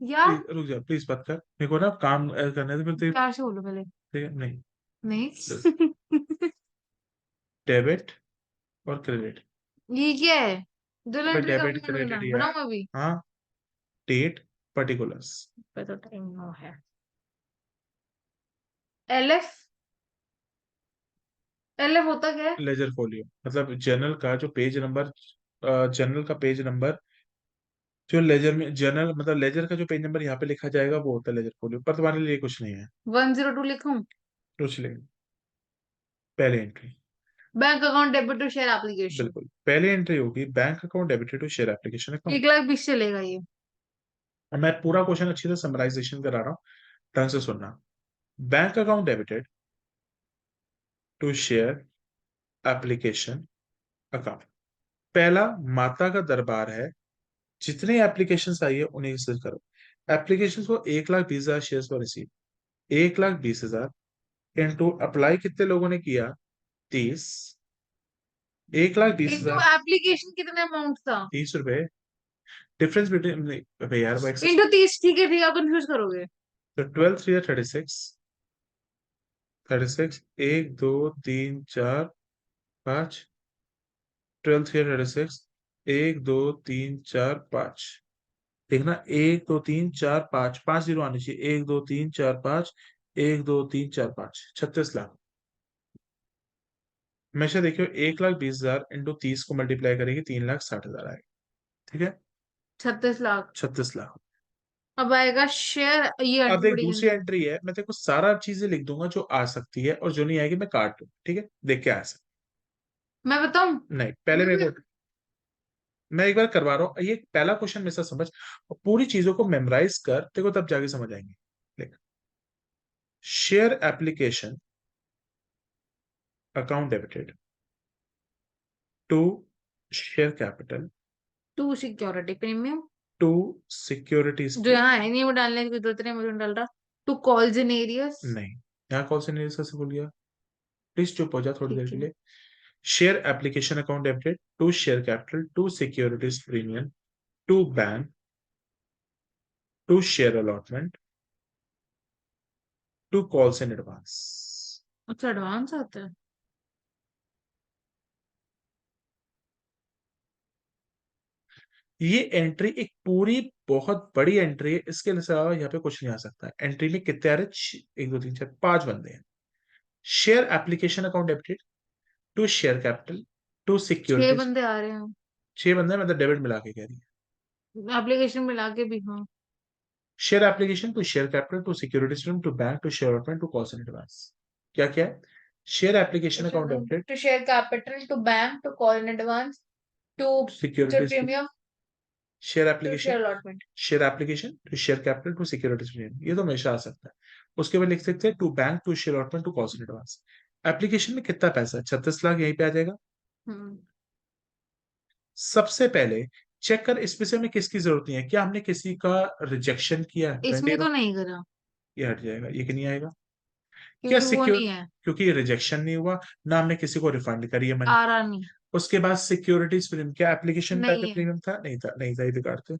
यार प्लीज रुक जा, प्लीज मत कर, मेरे को ना काम करने दे, फिर प्यार से बोलो पहले। ठीक है नहीं। नहीं डेबिट और क्रेडिट। ये क्या है। दो भाई एंट्री डेबिट कम क्रेडिट करना ही है। बनाऊं अभी। हाँ, डेट, पर्टिकुलर्स। पे तो टाइम नो है। एलएफ एलएफ होता क्या है। लेजर फोलियो मतलब जर्नल का जो पेज नंबर, जर्नल का पेज नंबर, जो लेजर में जर्नल मतलब लेजर का जो पेज नंबर यहाँ पे लिखा जाएगा वो होता है लेजर फोलियो। पर तुम्हारे लिए कुछ नहीं है। 102 लिखूं। कुछ नहीं। पहले entry, bank account debit to share application. बिल्कुल पहले एंट्री होगी, bank account debited to share application account. 1,20,000 चलेगा ये। मैं पूरा क्वेश्चन अच्छी तरह समराइजेशन करा रहा हूँ, ढंग से सुनना। Bank account debited to share application account. पहला माता का दरबार है, जितने एप्लीकेशन आई है उन्हें से करो। एप्लीकेशन को 1,20,000 शेयर पर रिसीव, 1,20,000 इंटू अप्लाई कितने लोगों ने किया? 30। 1,20,000, इनटू एप्लीकेशन कितने अमाउंट था। 30 रुपए। डिफरेंस बिटवीन, अबे यार वो एक्सेस। इनटू 30 ठीक है आप कंफ्यूज करोगे। तो 12 3 36, 36, 1 2 3 4 5, 12 3 36, 1 2 3 4 5। देखना, 1 2 3 4 5, 5 जीरो आने चाहिए। 1 2 3 4 5, 1 2 3 4 5, 36 लाख। हमेशा देखियो 1,20,000 इंटू 30 को मल्टीप्लाई करेगी 3,60,000 आएगा, ठीक है, 36 लाख। 36 लाख। अब आएगा शेयर, ये अब देख बड़ी दूसरी गंदी। एंट्री है, मैं देखो सारा चीजें लिख दूंगा जो आ सकती है, और जो नहीं आएगी मैं काट दूँ, ठीक है, देख के आ सकती। मैं बताऊं? नहीं, पहले मेरे को, मैं एक बार करवा रहा हूँ, ये पहला क्वेश्चन मेरे साथ समझ, और पूरी चीजों को मेमोराइज कर, देखो तब जाके समझ आएंगे। देख, share application account debited to share capital to security premium, to securities. जो यहाँ है नहीं, वो डालने की जरूरत नहीं, मुझे नहीं डाल रहा। To calls in arrears. नहीं, यहाँ कॉल से नहीं से भूल गया, प्लीज चुप हो जा थोड़ी देर ठीक के है। लिए। Share application account debited to share capital to securities premium to bank to share allotment to calls in advance. अच्छा, एडवांस आता है। ये एंट्री एक पूरी बहुत बड़ी एंट्री है, इसके अलावा यहाँ पे कुछ नहीं आ सकता। एंट्री में कितने आ रहे? 1 2 3 4 5 बंदे हैं। Share application account debited to share capital to 6 securities. बंदे आ रहे हैं। 6 बंदे हैं, मतलब डेबिट मिला के कह रही है। एप्लीकेशन मिला के भी, हाँ। Share application to share capital to securities to bank to share allotment to calls in advance. क्या क्या है? Share application account debited to share capital, to bank, to call in advance, to securities, premium, share to application, share allotment. Share application to share capital to securities, ये तो हमेशा आ सकता है। उसके बाद लिख सकते हैं to bank to share allotment to calls in advance. Application में कितना पैसा है? 36 लाख, यहीं पे आ जाएगा। हम्म। सबसे पहले चेक कर इस विषय में किसकी जरूरत नहीं है, क्या हमने किसी का रिजेक्शन किया है? इसमें वेंडेरो, तो नहीं करा, ये हट जाएगा, ये कि नहीं आएगा। क्या क्योंकि वो सिक्योर, नहीं है। क्योंकि रिजेक्शन नहीं हुआ, ना हमने किसी को रिफंड करी है मनी। आ रहा नहीं। उसके बाद सिक्योरिटीज प्रीमियम, क्या एप्लीकेशन टाइप नहीं है। प्रीमियम था? नहीं था, नहीं था, ये बिगाड़ते।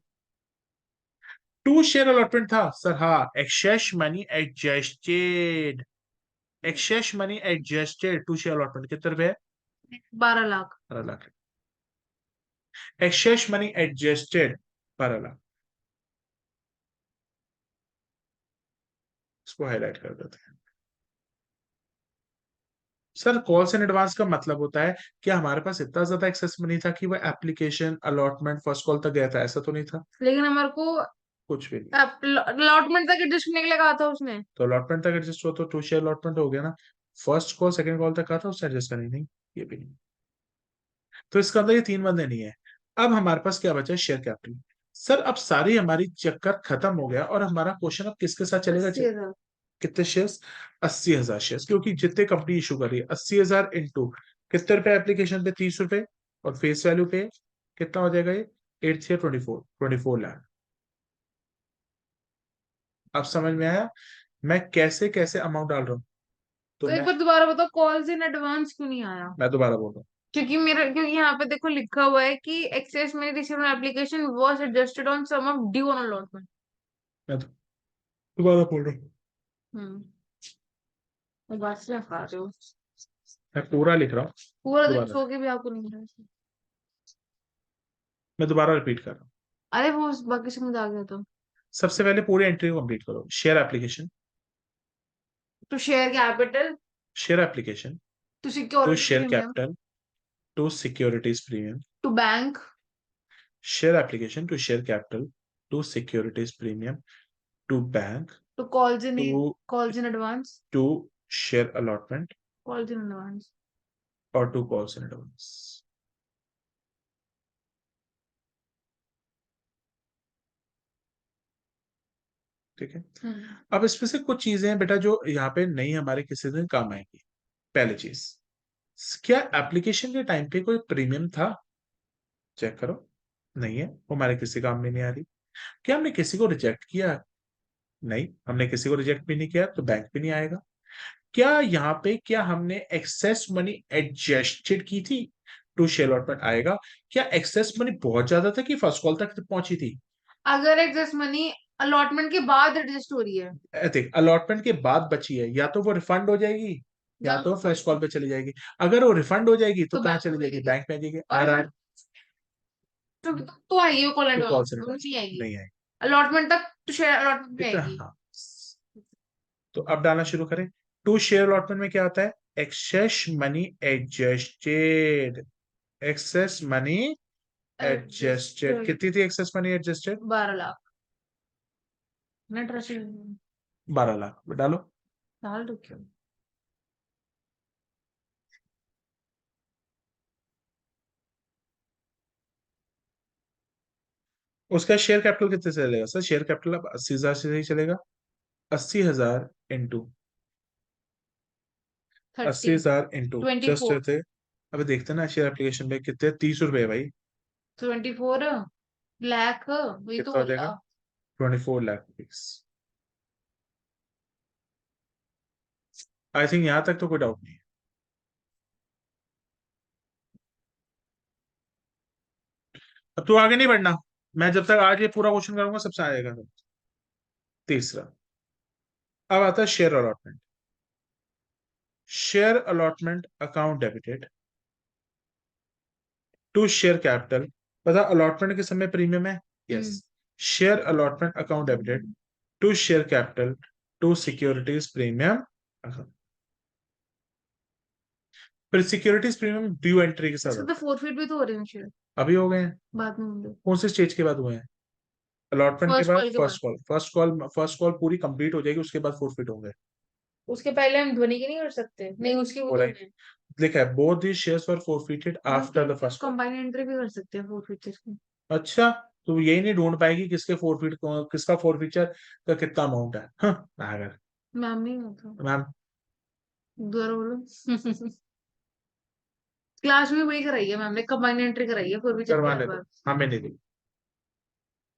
टू शेयर अलॉटमेंट था सर, हाँ, excess money adjusted, excess money adjusted to share allotment कितने रुपए है? 12 lakh. 12 lakh. Excess money adjusted 12 lakh, इसको हाईलाइट कर देते हैं। सर कॉल्स इन एडवांस का मतलब होता है कि हमारे पास इतना ज्यादा एक्सेस मनी था कि वो एप्लीकेशन अलॉटमेंट फर्स्ट कॉल तक गया था, ऐसा तो नहीं था। लेकिन हमारे को कुछ भी नहीं। अलॉटमेंट तक एडजस्ट करने के लिए कहा था उसने। तो अलॉटमेंट तक एडजस्ट हो तो टू शेयर अलॉटमेंट हो गया ना। फर्स्ट कॉल सेकंड कॉल तक कहा था, उससे एडजस्ट करनी नहीं, ये भी नहीं। तो इसका अंदर ये 3 बंदे नहीं है। अब हमारे पास क्या बचा है? Share capital. सर अब सारी हमारी चक्कर खत्म हो गया, और हमारा क्वेश्चन अब किसके साथ चलेगा? 80,000। कितने शेयर्स? 80,000 शेयर्स, क्योंकि जितने कंपनी इशू कर रही है 80,000 इंटू कितने रुपए एप्लीकेशन पे? 30 रुपए, और फेस वैल्यू पे कितना हो जाएगा? ये 8 3 24 लाख। अब समझ में आया मैं कैसे कैसे अमाउंट डाल रहा हूँ? तो तो एक मैं बार दोबारा बताओ, कॉल्स इन एडवांस क्यों नहीं आया? मैं दोबारा बोल रहा हूँ। क्योंकि यहाँ पे देखो लिखा हुआ है कि excess money received on application was adjusted on sum of due on allotment. मैं तो दोबारा बोल रहा हूँ। हम्म। तो बात से खा रहे हो। मैं पूरा लिख रहा हूँ। पूरा दिन दोबारा, सो के भी आपको नहीं मिला। मैं दोबारा रिपीट कर रहा हूँ। अरे वो बाकी समझ आ गया तो। सबसे पहले पूरी एंट्री को कंप्लीट करो। Share application, to share capital, share application to to security share premium, capital to securities premium, to bank, share application to share capital to securities premium to bank to calls in, to calls in advance, to share allotment calls in advance. और to calls in advance. ठीक है। अब इसमें से कुछ चीजें हैं बेटा जो यहाँ पे नहीं हमारे किसी दिन काम आएंगी। पहली चीज, क्या एप्लीकेशन के टाइम पे कोई प्रीमियम था? चेक करो, नहीं है, वो हमारे किसी काम में नहीं आ रही। क्या हमने किसी को रिजेक्ट किया? नहीं, हमने किसी को रिजेक्ट भी नहीं किया, तो बैंक भी नहीं आएगा। क्या यहाँ पे क्या हमने एक्सेस मनी एडजस्टेड की थी? टू शेयर अलॉटमेंट आएगा। क्या एक्सेस मनी बहुत ज्यादा था कि फर्स्ट कॉल तक पहुंची थी? अगर एक्सेस मनी अलॉटमेंट के बाद एडजस्ट हो रही है, देख, अलॉटमेंट के बाद बची है, या तो वो रिफंड हो जाएगी या या तो फर्स्ट कॉल पे चली जाएगी। अगर वो रिफंड हो जाएगी तो तो कहाँ बैंक चली को जाएगी? मिलेगी। बैंक में आ जाएगी। और आर तो आएगी वो call to call advance, center नहीं आएगी। नहीं आएगी। अलॉटमेंट तक, तो शेयर अलॉटमेंट में इतना आएगी। हाँ। तो अब डालना शुरू करें। टू शेयर अलॉटमेंट में क्या आता है? Excess money adjusted, excess money adjusted कितनी थी access money adjusted? 12 lakh. Net रसीद 12 लाख डालो। डाल दो क्यों? उसका शेयर कैपिटल कितने से चलेगा सर? शेयर कैपिटल अब 80,000 से ही चलेगा। 80,000 इंटू 30 80,000 इंटू जस्ट 24 थे। अभी देखते हैं ना शेयर एप्लीकेशन में कितने, 30 रुपए भाई। 24 लाख वही तो कितना हो जाएगा? बोला। 24 लाख रुपीस। आई थिंक यहां तक तो कोई डाउट नहीं है। अब तू आगे नहीं बढ़ना, मैं जब तक आज ये पूरा क्वेश्चन करूंगा सबसे आएगा। तीसरा, अब आता है share allotment. Share allotment account debited to share capital. पता अलॉटमेंट के समय प्रीमियम है, yes. Share allotment account debited to share capital to securities premium. फिर सिक्योरिटीज प्रीमियम ड्यू एंट्री के साथ इसका तो फोरफिट भी तो हो रहे हैं शेयर अभी हो गए हैं। बाद में होंगे। कौन से स्टेज के बाद हुए हैं? अलॉटमेंट के फर्स्ट बाद कॉल के बाद। फर्स्ट कॉल पूरी कंप्लीट हो जाएगी, उसके बाद फोरफिट होंगे। उसके पहले हम ध्वनि की नहीं कर सकते? नहीं उसकी वो हो तो रहा है, है। लिखा है both the shares were forfeited after the first call. Combine entry भी कर सकते हैं फोरफिट की। अच्छा, तो यही नहीं ढूंढ पाएगी किसके फोरफिट, किसका फोरफिचर का कितना अमाउंट है? हाँ, अगर मैम नहीं होता। मैम दोबारा बोलो। क्लास में वही कराई है मैम ने, कंबाइन एंट्री कराई है फोरफिचर की हर करवाने दो, बार। हमें नहीं दी।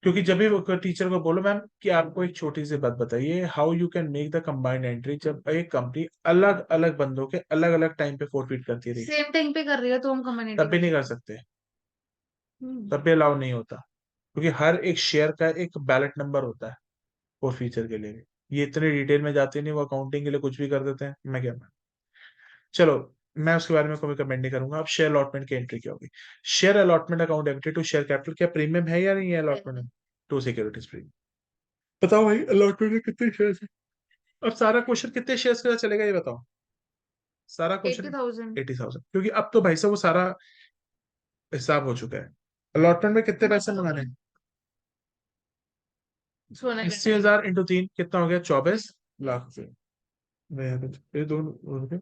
क्योंकि जब भी वो टीचर को बोलो मैम कि आपको एक छोटी सी बात बताइए, how you can make the combined entry जब एक कंपनी अलग अलग बंदों के अलग अलग टाइम पे फोरफिट करती रही, सेम टाइम पे कर रही है तो हम कंबाइन एंट्री तब भी कर नहीं कर सकते सकते, हैं। तब भी अलाउ नहीं होता। क्योंकि हर एक शेयर का एक बैलेट नंबर होता है फोरफिचर के लिए भी। ये इतने डिटेल में जाते नहीं, वो अकाउंटिंग के लिए कुछ भी कर देते हैं, मैं क्या। चलो, मैं उसके बारे में कोई कमेंट नहीं करूंगा। अब शेयर अलॉटमेंट की एंट्री क्या होगी? Share allotment account debited to share capital. क्या प्रीमियम है या नहीं है अलॉटमेंट में? To securities premium. बताओ भाई अलॉटमेंट में कितने शेयर है? अब सारा क्वेश्चन कितने शेयर्स के साथ चलेगा ये बताओ। सारा क्वेश्चन 80,000। 80,000, क्योंकि अब तो भाई साहब वो सारा हिसाब हो चुका है। अलॉटमेंट में कितने पैसे मंगाने हैं? सोना 80,000 इंटू 3 कितना हो गया? 24 लाख रुपए। ये दोनों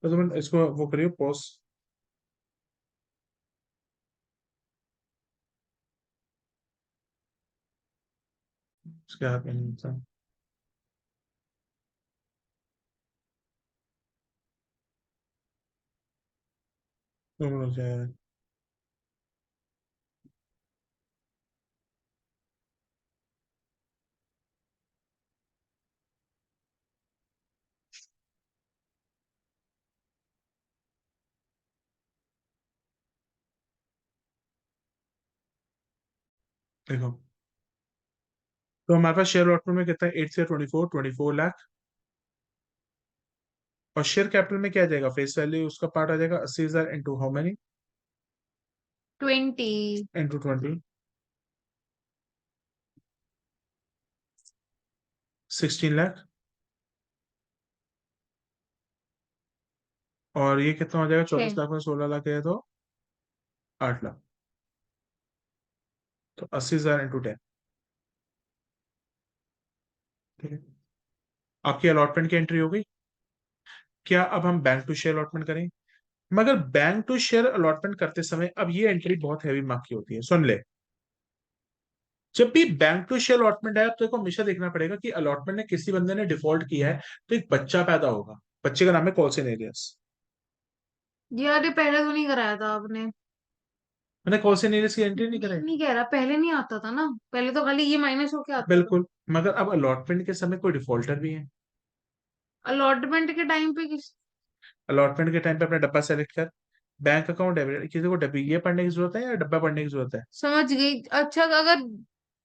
तो तुम इसको वो करियो पॉज। उसके हाथ में नहीं था। दोनों हो जाए। देखो, तो हमारे पास शेयर अलॉटमेंट में कितना है? 8 से 24 लाख। और शेयर कैपिटल में क्या आ जाएगा? फेस वैल्यू उसका पार्ट आ जाएगा 80,000 into how many? 20। Into 20, 16 lakh. और ये कितना हो जाएगा? 24 लाख में 16 लाख है तो 8 लाख। तो 80,000 इंटू 10। ठीक है, आपकी अलॉटमेंट की एंट्री हो गई। क्या अब हम बैंक टू शेयर अलॉटमेंट करें? मगर बैंक टू शेयर अलॉटमेंट करते समय अब ये एंट्री बहुत हैवी मार्क की होती है, सुन ले। जब भी बैंक टू शेयर अलॉटमेंट है तो हमेशा देखना पड़ेगा कि अलॉटमेंट ने किसी बंदे ने डिफॉल्ट किया है, तो एक बच्चा पैदा होगा। बच्चे का नाम है कॉल्सन एरियस। यार ये पहले तो नहीं कराया था आपने। मैंने कॉल्सन एरियस की एंट्री नहीं नहीं कराई। नहीं कह रहा, पहले नहीं आता था ना, पहले तो खाली ये माइनस होके आता था। बिल्कुल, मगर अब अलॉटमेंट के समय कोई डिफॉल्टर भी है। अलॉटमेंट के टाइम पे किस। अलॉटमेंट के टाइम पे अपना डब्बा सेलेक्ट कर। बैंक अकाउंट डेबिट, किसी को डब्बी ये पढ़ने की जरूरत है या डब्बा पढ़ने की जरूरत है? समझ गई। अच्छा अगर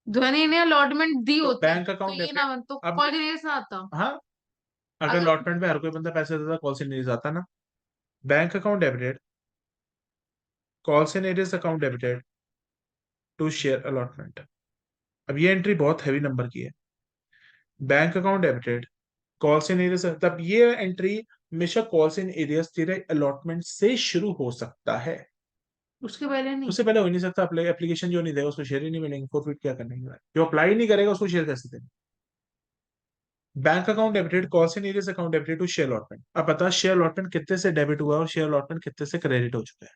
ध्वनि ने अलॉटमेंट दी तो होती बैंक तो अकाउंट ये डेबिट। ना तो अब कोऑर्डिनेट ना आता। हाँ, अगर अगर अलॉटमेंट में हर कोई बंदा पैसे देता कॉल्सन एरियस आता ना। Bank account debited, calls in arrears account debited to share allotment. अब ये एंट्री बहुत हैवी नंबर की है। Bank account debited, calls in arrears, तब ये एंट्री हमेशा कॉल्स इन एरियस तेरे अलॉटमेंट से शुरू हो सकता है, उसके पहले नहीं। उससे पहले हो ही नहीं सकता। एप्लीकेशन जो नहीं देगा उसको शेयर ही नहीं मिलेंगे, फॉरफिट क्या करने के बाद, जो अप्लाई नहीं करेगा उसको शेयर कैसे देंगे। Bank account debited, calls in arrears account debited to share allotment. अब बता शेयर अलॉटमेंट कितने से डेबिट हुआ है और शेयर अलॉटमेंट कितने से क्रेडिट हो चुका है।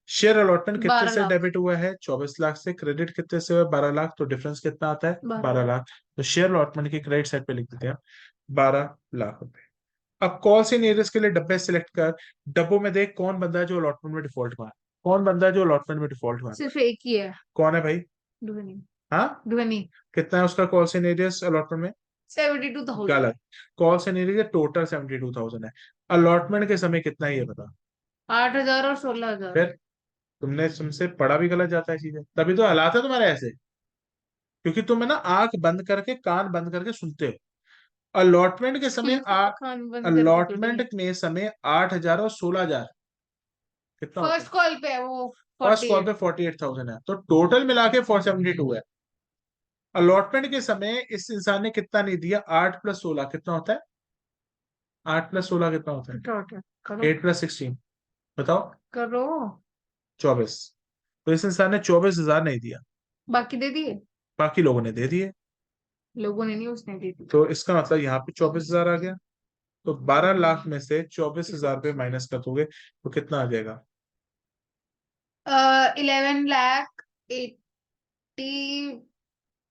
शेयर अलॉटमेंट कितने 12 से लाख। डेबिट हुआ है, 24 लाख से। क्रेडिट कितने से हुआ है, 12 लाख। तो डिफरेंस कितना आता है, 12 बारह लाख। लाख तो शेयर अलॉटमेंट की क्रेडिट साइड पे लिख देते हैं 12 लाख रुपए। अब कॉल्स इन एरियस के लिए डब्बे सिलेक्ट कर, डब्बों में देख कौन बंदा है जो अलॉटमेंट में डिफॉल्ट हुआ है, कौन बंदा है जो अलॉटमेंट में डिफॉल्ट हुआ है। सिर्फ एक ही है, कौन है भाई। ध्वनि। हाँ, ध्वनि। कितना है उसका कॉल्स इन एरियस अलॉटमेंट में। 72,000। गलत। कॉल्स इन एरियस टोटल 72,000 है। अलॉटमेंट के समय कितना है ये बता। 8,000 और 16,000। फिर तुमने तुमसे पढ़ा भी गलत जाता है चीजें, तभी तो हालात है तुम्हारे ऐसे, क्योंकि तुम है ना आंख बंद करके कान बंद करके सुनते हो। अलॉटमेंट के समय कान बंद करके थोड़ी है। अलॉटमेंट में समय 8,000 और 16,000 कितना होता है। फर्स्ट कॉल पे है वो फर्स्ट कॉल 48। पे 48,000 है, तो टोटल मिला के 472 है। अलॉटमेंट के समय इस इंसान ने कितना नहीं दिया, 8 + 16 कितना होता है, 8 + 16 कितना होता है, करो 8 + 16 बताओ, करो। 24। तो इस इंसान ने 24,000 नहीं दिया, बाकी दे दिए। बाकी लोगों ने दे दिए। लोगों ने नहीं, उसने दे दी। तो इसका मतलब यहाँ पे 24,000 आ गया। तो 12 लाख में से 24,000 पे माइनस कर दोगे तो कितना आ जाएगा। 11,80,।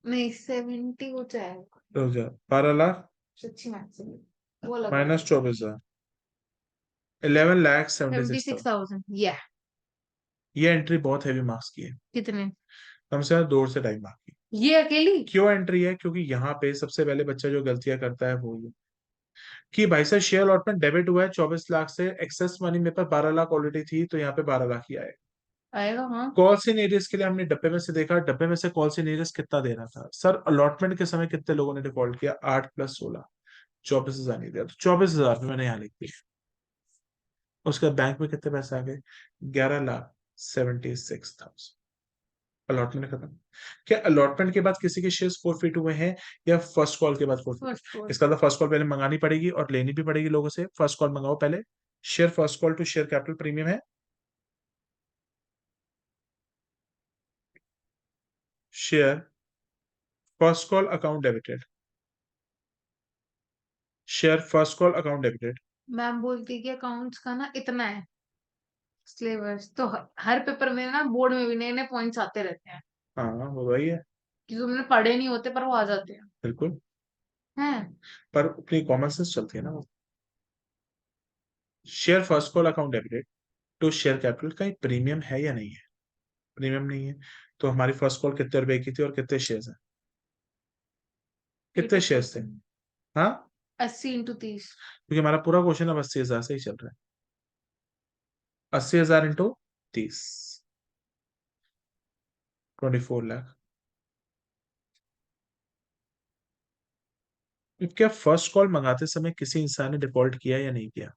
नहीं, 70 हो जाएगा। 12 लाख सच्ची मैक्सिमम वो लगा। -24,000, 11,76,000। 76,000 या। ये एंट्री बहुत हैवी मार्क्स की है, कितने? कम से कम 2 से 2.5 मार्क्स की। ये अकेली? क्यों एंट्री है, क्योंकि यहाँ पे सबसे पहले बच्चा जो गलतियां करता है वो ये कि भाई साहब शेयर अलॉटमेंट डेबिट हुआ है 24 लाख से, एक्सेस मनी मेरे पास 12 लाख ऑलरेडी थी, तो यहाँ पे 12 लाख ही आए। आएगा, हाँ। कॉल्स इन एरियस के लिए हमने डब्बे में से देखा, डब्बे में से कॉल्स इन एरियस कितना दे रहा था सर, अलॉटमेंट के समय कितने लोगों ने डिफॉल्ट किया, 8 + 16, 24,000 नहीं दिया, तो 24,000 मैंने यहाँ लिख दिया। उसके बाद बैंक में कितने पैसे आ गए, 11,76,000। अलॉटमेंट खत्म। क्या अलॉटमेंट के बाद किसी के शेयर्स फोरफिट हुए हैं या फर्स्ट कॉल के बाद फोरफिट। First call. इसका तो फर्स्ट कॉल पहले मंगानी पड़ेगी और लेनी भी पड़ेगी लोगों से, फर्स्ट कॉल मंगाओ पहले। Share first call to share capital premium है, share first call account debited, share first call account debited. Ma'am बोलती है कि अकाउंट्स का ना इतना है सिलेबस, तो हर पेपर में ना बोर्ड में भी नए नए पॉइंट्स आते रहते हैं हाँ वो वही है, कि तुमने पढ़े नहीं होते पर वो आ जाते हैं। बिल्कुल। हैं? पर अपनी कॉमन सेंस चलती है ना वो। Share first call account debited to share capital का प्रीमियम है या नहीं है, प्रीमियम नहीं है। तो हमारी फर्स्ट कॉल कितने रुपए की थी और कितने शेयर्स हैं, कितने शेयर्स थे। हाँ, 80 × 30। क्योंकि हमारा पूरा क्वेश्चन अब 80,000 से ही चल रहा है। 80,000 इंटू 30, 24 लाख। क्या फर्स्ट कॉल मंगाते समय किसी इंसान ने डिफॉल्ट किया या नहीं किया।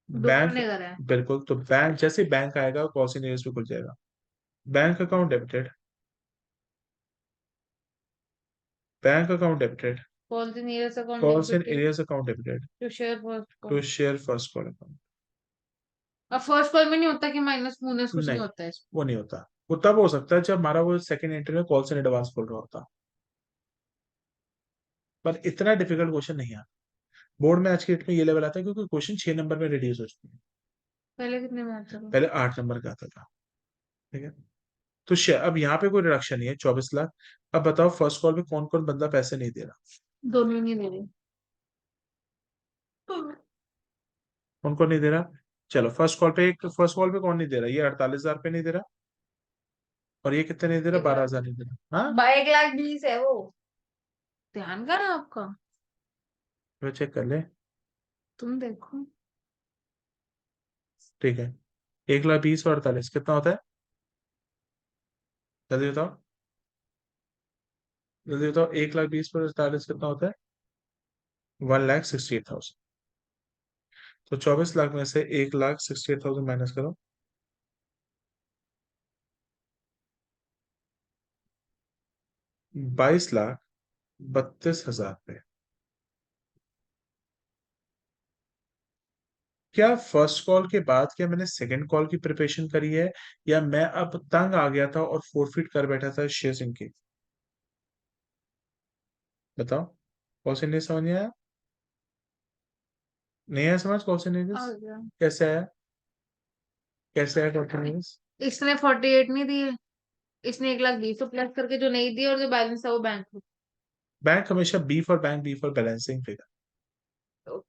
दोनों बैंक, ने करा है। बिल्कुल। तो बैंक जैसे बैंक आएगा कॉल इन एरियस पे खुल जाएगा, bank account debited, bank account debited, call the nearest account call in debited arrears account debited to share first to call. Share first call account. अब फर्स्ट कॉल में नहीं होता कि minus minus कुछ नहीं नहीं, होता है इसमें। वो नहीं होता। वो तब हो सकता है जब हमारा वो सेकंड एंट्री में कॉल इन एडवांस खोल रहा होता, पर इतना डिफिकल्ट क्वेश्चन नहीं आता। बोर्ड में आज के डेट में ये लेवल आता है क्योंकि क्वेश्चन 6 नंबर में रिड्यूस हो चुके हैं, पहले कितने में आता था? पहले 8 नंबर का आता था। ठीक है, तो अब यहाँ पे कोई रिडक्शन नहीं है, 24 लाख। अब बताओ फर्स्ट कॉल पे कौन कौन बंदा पैसे नहीं दे रहा, दोनों नहीं दे रहे। कौन कौन नहीं दे रहा। चलो फर्स्ट कॉल पे, एक फर्स्ट कॉल पे कौन नहीं दे रहा, ये 48,000 पे नहीं दे रहा, और ये कितने नहीं दे रहा, 12,000 नहीं दे रहा। हाँ, 1,20,000 है वो। ध्यान करा आपका? तो चेक कर ले। तुम देखो। ठीक है, 1,20,000 और 48 कितना होता है, जल्दी बताओ, जल्दी बताओ, 1,20,000 पर 48 कितना होता है, 1,68,000। तो 24 लाख में से 1,68,000 माइनस करो, 22,32,000 रुपए। क्या फर्स्ट कॉल के बाद क्या मैंने सेकंड कॉल की प्रिपरेशन करी है, या मैं अब तंग आ गया था और फोरफिट कर बैठा था शेयर्स इनके? बताओ, कौन से नहीं समझ में आया? नहीं आया समझ? कौन से नहीं? आ गया। कैसे आया? कैसे आया कॉन्फिडेंस? इसने 48 नहीं दिए, इसने 1,20,000 तो प्लस करके जो नहीं दिए और जो बैलेंस है वो बैंक में। बैंक हमेशा B for bank, B for balancing figure. तो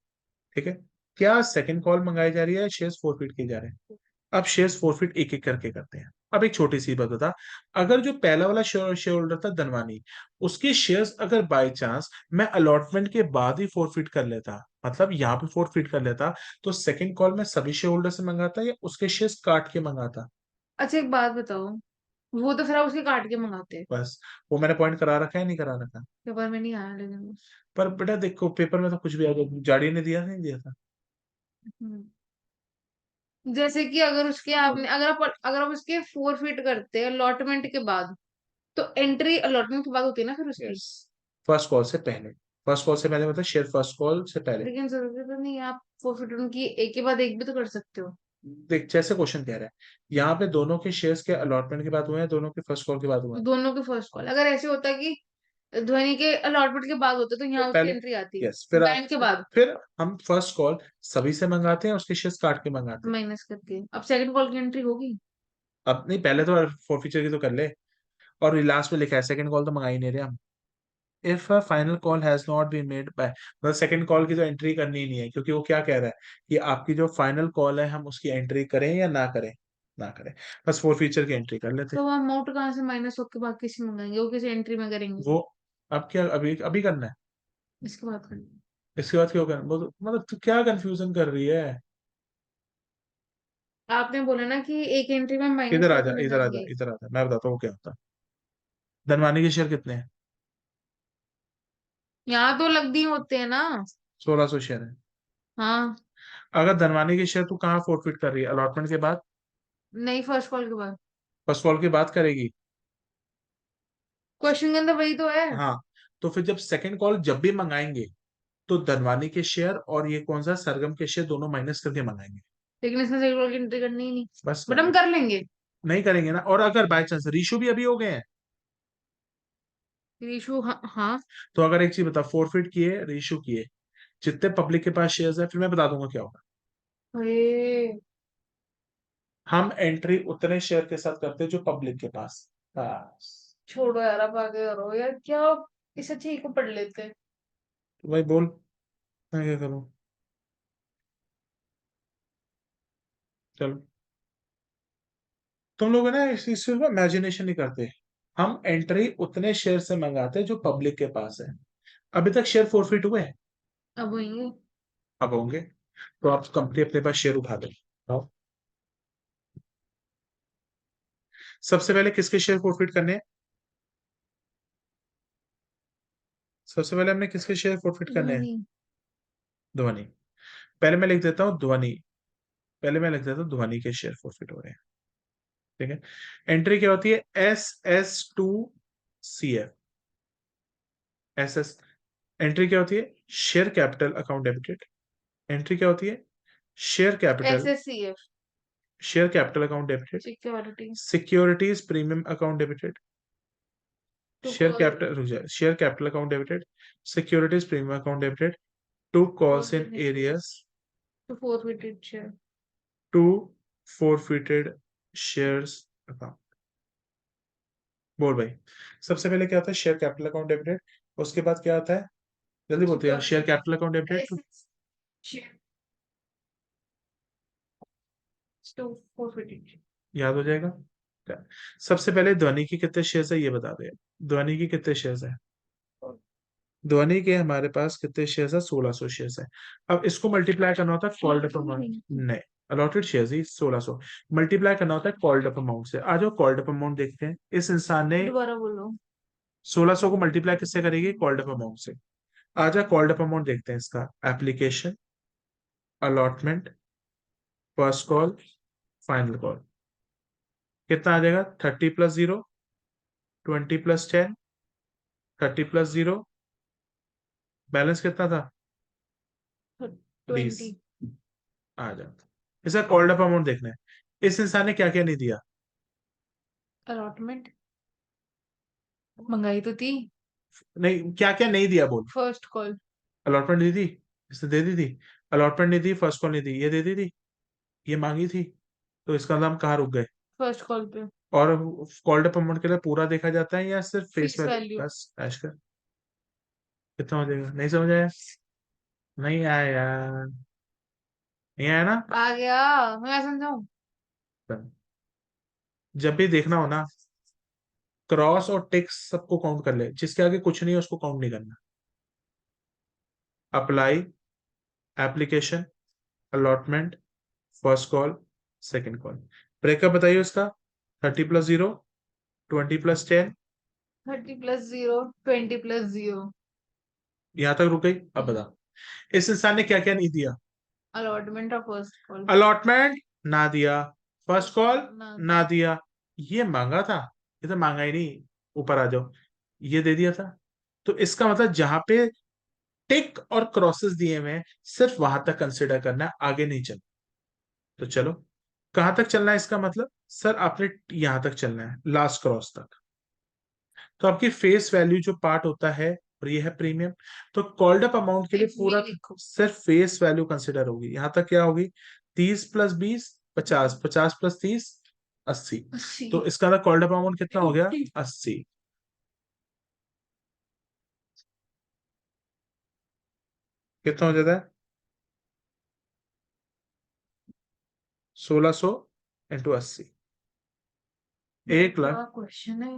ठीक है। क्या सेकंड कॉल मंगाई जा रही है, शेयर्स फोरफिट किए जा रहे हैं? अब शेयर्स फोरफिट एक एक करके करते हैं। अब एक छोटी सी बात बता, अगर जो पहला वाला शेयर होल्डर था धनवानी, उसके शेयर्स अगर बाय चांस मैं अलॉटमेंट के बाद ही फोरफिट कर लेता, मतलब यहाँ पे फोरफिट कर लेता, तो सेकंड कॉल में सभी शेयर होल्डर से मंगाता या उसके शेयर्स काट के मंगाता? अच्छा एक बात बताओ, वो तो फिर आप उसके काट के मंगाते हैं। बस, वो मैंने पॉइंट करा रखा है, नहीं करा रखा? पेपर में नहीं आया लेकिन। पर बेटा देखो, पेपर में तो कुछ भी आ गया, जाड़ी ने दिया नहीं दिया था। हम्म। जैसे कि अगर उसके आपने अगर आप उसके 4 फीट करते हैं अलॉटमेंट के बाद, तो एंट्री अलॉटमेंट के बाद होती है ना फिर उसकी। यस, फर्स्ट कॉल से पहले। फर्स्ट कॉल से पहले मतलब शेयर फर्स्ट कॉल से पहले। लेकिन जरूरी तो नहीं है, आप 4 फीट उनकी एक के बाद एक भी तो कर सकते हो। देख, जैसे क्वेश्चन कह रहा है, यहाँ पे दोनों के शेयर्स के अलॉटमेंट के बाद हुए हैं, दोनों के फर्स्ट कॉल के बाद हुए हैं। दोनों के फर्स्ट कॉल अगर ऐसे होता कि ध्वनि के अलॉटमेंट के बाद होते तो तो यहाँ उसकी पहले, एंट्री आती यस, फिर बैंक के बाद फिर हम फर्स्ट कॉल सभी से मंगाते हैं, उसके शेयर्स काट के मंगाते हैं। माइनस करके। अब सेकंड कॉल की एंट्री होगी। अब नहीं, पहले तो फोर फीचर की तो कर ले, और लास्ट में लिखा है सेकंड कॉल तो मंगा ही नहीं रहे हम। If a final call has not been made by, मतलब सेकंड कॉल की तो एंट्री करनी ही नहीं है, क्योंकि वो क्या कह रहा है कि आपकी जो फाइनल कॉल है हम उसकी एंट्री करें या ना करें, ना करें। बस फोर फीचर की एंट्री कर लेते। तो वो अमाउंट कहाँ से माइनस होकर बाकी से मंगाएंगे, वो किसी एंट्री में करेंगे। वो अब क्या, अभी अभी करना है? इसके बाद करेंगे। इसके बाद क्यों करना? वो मतलब तू क्या कंफ्यूजन कर रही है? आपने बोला ना कि एक एंट्री में माइनस इधर आ जा, करके इधर आ जा, मंगाएंगे। इधर आ जा, मैं बताता हूँ क्या होता है। धनवानी के शेयर कितने हैं? यहाँ तो लगती होते हैं ना। 1,600 शेयर है। हाँ। अगर धनवानी के शेयर तू कहाँ फोरफिट कर रही है, अलॉटमेंट के बाद? नहीं, फर्स्ट कॉल के बाद। फर्स्ट कॉल के बाद करेगी? क्वेश्चन के अंदर वही तो है। हाँ, तो फिर जब सेकंड कॉल जब भी मंगाएंगे, तो धनवानी के शेयर और ये कौन सा सरगम के शेयर दोनों माइनस करके मंगाएंगे। लेकिन इसमें सेकंड कॉल की एंट्री करनी ही नहीं। बस बट कर हम लो। कर लेंगे। नहीं करेंगे ना, और अगर बाय चांस रीशू भी अभी हो गए हैं, इशू हाँ हाँ। तो अगर एक चीज बता, फोरफिट किए, रीशू किए, जितने पब्लिक के पास शेयर्स है, फिर मैं बता दूंगा क्या होगा। अरे हम एंट्री उतने शेयर के साथ करते हैं जो पब्लिक के पास। बस। छोड़ो यार, आप आगे करो यार क्या। इसे ठीक को पढ़ लेते। तो भाई बोल, मैं क्या करूं? चलो, तुम लोग है ना इस चीज में इमेजिनेशन नहीं करते। हम एंट्री उतने शेयर से मंगाते हैं जो पब्लिक के पास है। अभी तक शेयर फोरफिट हुए हैं? अब होंगे। अब होंगे। तो आप कंपनी अपने पास शेयर उठा दे। आओ। सबसे पहले किसके शेयर फोरफिट करने हैं? सबसे पहले हमने किसके शेयर फोरफिट करने हैं? ध्वनि। ध्वनि। पहले मैं लिख देता हूँ ध्वनि। पहले मैं लिख देता हूँ ध्वनि के शेयर फोरफिट हो रहे हैं। ठीक है। एंट्री क्या होती है? SS2CF। SS। एंट्री क्या होती है? Share capital account debited. Entry क्या होती है? Share capital. SSCF। Share capital account debited. Security. Securities premium account debited. To share call. Capital, रुक जाए, share capital account debited, securities premium account debited, to calls in arrears, to forfeited share. To forfeited shares account. बोल भाई, सबसे पहले क्या होता है? Share capital account debited. उसके बाद क्या आता है? जल्दी बोलते हैं, share capital account debited. To forfeited. याद हो जाएगा? सबसे पहले ध्वनि की कितने शेयर्स है ये बता दे। ध्वनि की कितने शेयर्स है? ध्वनि के हमारे पास कितने शेयर्स है? 1,600 शेयर्स है। अब इसको मल्टीप्लाई करना होता है कॉल्ड अप अमाउंट, नहीं, अलॉटेड शेयर्स ही 1,600, मल्टीप्लाई करना होता है कॉल्ड अप अमाउंट से। आ जाओ कॉल्ड अप अमाउंट देखते हैं। इस इंसान ने दोबारा बोलो। 1,600 को मल्टीप्लाई किससे करेगी? कॉल्ड अप अमाउंट से। आ जा, कॉल्ड अप अमाउंट देखते हैं इसका। Application, allotment, first call, final call. कितना आ जाएगा? 30 + 0, 20 + 10, 30 प्लस 0, बैलेंस कितना था? 20। 20। आ जाता। इसका कॉल्ड अप अमाउंट देखना है। इस इंसान ने क्या क्या नहीं दिया? अलॉटमेंट मंगाई तो थी। नहीं, क्या क्या नहीं दिया बोल। First call. अलॉटमेंट दी थी, इसने दे दी थी। अलॉटमेंट नहीं दी, फर्स्ट कॉल नहीं दी, ये दे दी थी, ये मांगी थी। तो इसका नाम कहाँ रुक गए? फर्स्ट कॉल पे। और कॉल्ड अप अमाउंट के लिए पूरा देखा जाता है या सिर्फ फेस फेस वैल्यू? वैल्यू। बस ऐश कर। कितना हो जाएगा? नहीं समझ आया? नहीं आया यार, नहीं आया ना? आ गया। मैं समझाऊं। जब भी देखना हो ना, क्रॉस और टिक्स सबको काउंट कर ले, जिसके आगे कुछ नहीं है उसको काउंट नहीं करना। Apply, application, allotment, first call, second call. Breakup बताइए उसका। 30 प्लस 0, 20 प्लस 10। 30 plus 0, 20 plus 0। यहां तक रुक गई? अब बता, इस इंसान ने क्या क्या नहीं दिया? अलॉटमेंट और फर्स्ट कॉल। अलॉटमेंट ना दिया, फर्स्ट फर्स्ट कॉल कॉल ना ना दिया। दिया। ये मांगा था, ये तो मांगा ही नहीं। ऊपर आ जाओ, ये दे दिया था। तो इसका मतलब जहां पे टिक और क्रॉसेस दिए हुए हैं, सिर्फ वहां तक कंसिडर करना है, आगे नहीं चल। तो चलो, कहां तक चलना है? इसका मतलब सर आपने यहां तक चलना है, लास्ट क्रॉस तक। तो आपकी फेस वैल्यू जो पार्ट होता है, और ये है प्रीमियम। तो कॉल्ड अप अमाउंट के लिए इतनी पूरा लिखो। सिर्फ फेस वैल्यू कंसिडर होगी। यहां तक क्या होगी? 30 प्लस 20, 50, 50 प्लस 30, 80। 80। तो इसका कॉल्ड अप अमाउंट कितना हो गया? 80। कितना हो जाता है? 1600 × 80, 1 लाख। क्वेश्चन है।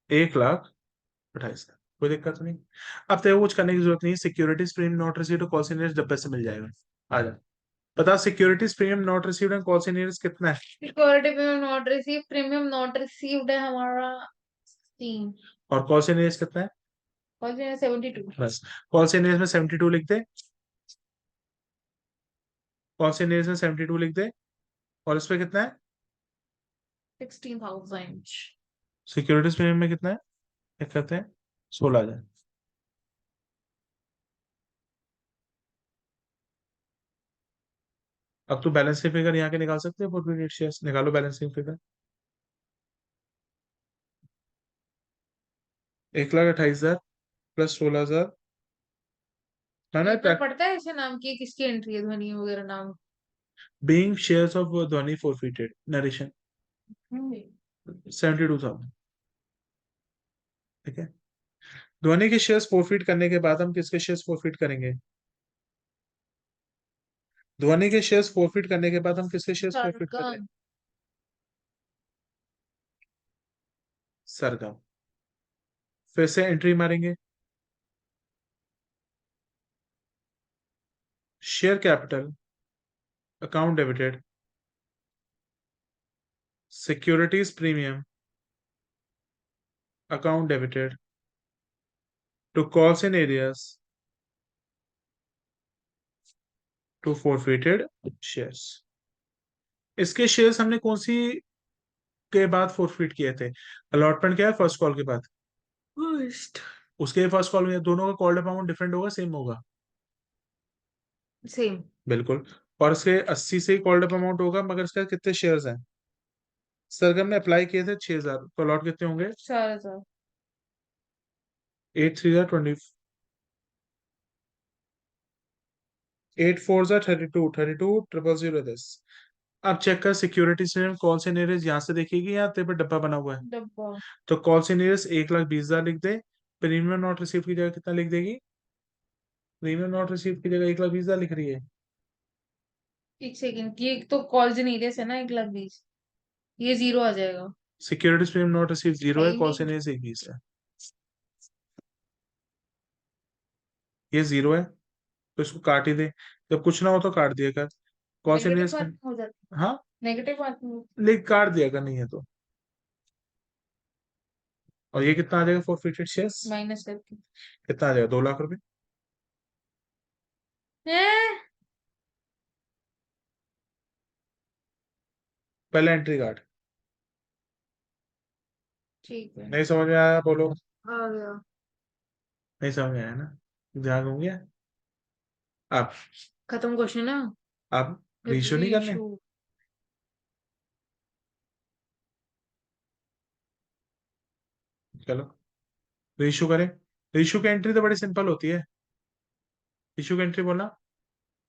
1,28,000। कोई दिक्कत नहीं। अब तेरे को कुछ करने की जरूरत नहीं है। Securities premium not received call seniors डब्बे से मिल जाएगा। आ जा, बता securities premium not received and call seniors कितना है? सिक्योरिटी प्रीमियम नॉट रिसीव्ड है हमारा 3। और कॉल सीनियर्स कितना है? कौन सी है? 72। बस, कॉल सीनियर्स में 72 लिख दे। कॉल सीनियर्स में 72 लिख दे। और इस पे कितना है? 16,000। सिक्योरिटीज प्रीमियम में कितना है? क्या कहते हैं? 16,000। अब तू बैलेंस की फिगर यहाँ के निकाल सकते हो, प्रोफिट शेयर्स निकालो, बैलेंस की फिगर। 1,28,000 प्लस 16,000 है ना? पेज में पढ़ता है ऐसे नाम की किसकी एंट्री है, ध्वनि वगैरह नाम। बीइंग शेयर्स ऑफ ध्वनि फॉरफिटेड नरेशन, 72,000। ठीक है। ध्वनि के शेयर्स फॉरफिट करने के बाद हम किसके शेयर्स फॉरफिट करेंगे? ध्वनि के शेयर्स फॉरफिट करने के बाद हम किसके शेयर्स फॉरफिट करेंगे? सरगम। सरगम। फिर से एंट्री मारेंगे। Share capital, account debited, securities premium, account debited, to calls in arrears, to forfeited shares. इसके शेयर्स हमने कौन सी के बाद फॉरफिट किए थे? अलॉटमेंट क्या है? फर्स्ट कॉल के बाद। फर्स्ट, उसके फर्स्ट कॉल में दोनों का कॉल्ड अमाउंट डिफरेंट होगा, सेम होगा? सेम। बिल्कुल। और इसके 80 से ही कॉल्ड अप अमाउंट होगा, मगर इसका कितने शेयर्स हैं? सरगम ने अप्लाई किए थे 6,000, तो अलॉट कितने होंगे? 4,000। 8 3 8 4 32, 32 000 10। अब चेक कर सिक्योरिटी से कॉल से नीरज यहाँ से देखेगी या तेरे पे डब्बा बना हुआ है? डब्बा। तो कॉल से नीरज 1,20,000 लिख दे। प्रीमियम नॉट रिसीव की जगह कितना लिख देगी? प्रीमियम नॉट रिसीव की जगह 1,20,000 लिख रही है। एक सेकंड, ये तो कॉल जीनियस है ना, 1,20,000। ये जीरो आ जाएगा। सिक्योरिटीज प्रीमियम नॉट रिसीव है 0 है, ही कॉल नहीं। से नीरज 1,20 है। ये 0 है, तो इसको काट ही दे। जब कुछ ना हो तो काट दिया कर। कॉल से नेगेटिव नीरज बात हो जाती है। हाँ, नेगेटिव बात नहीं। लिख काट दिया कर, नहीं है तो। और ये कितना आ जाएगा फॉरफिटेड शेयर्स? माइनस करके। कितना आ जाएगा? 2 लाख रुपए। हैं? पहले एंट्री काट। ठीक है। नहीं समझ में आया बोलो। आ गया। नहीं समझ में आया ना? ध्यान हो गया? अब खत्म क्वेश्चन है। अब रेशियो नहीं करने? रेशो। चलो रेशियो करें। रेशियो की एंट्री तो बड़ी सिंपल होती है। रेशियो की एंट्री बोलना।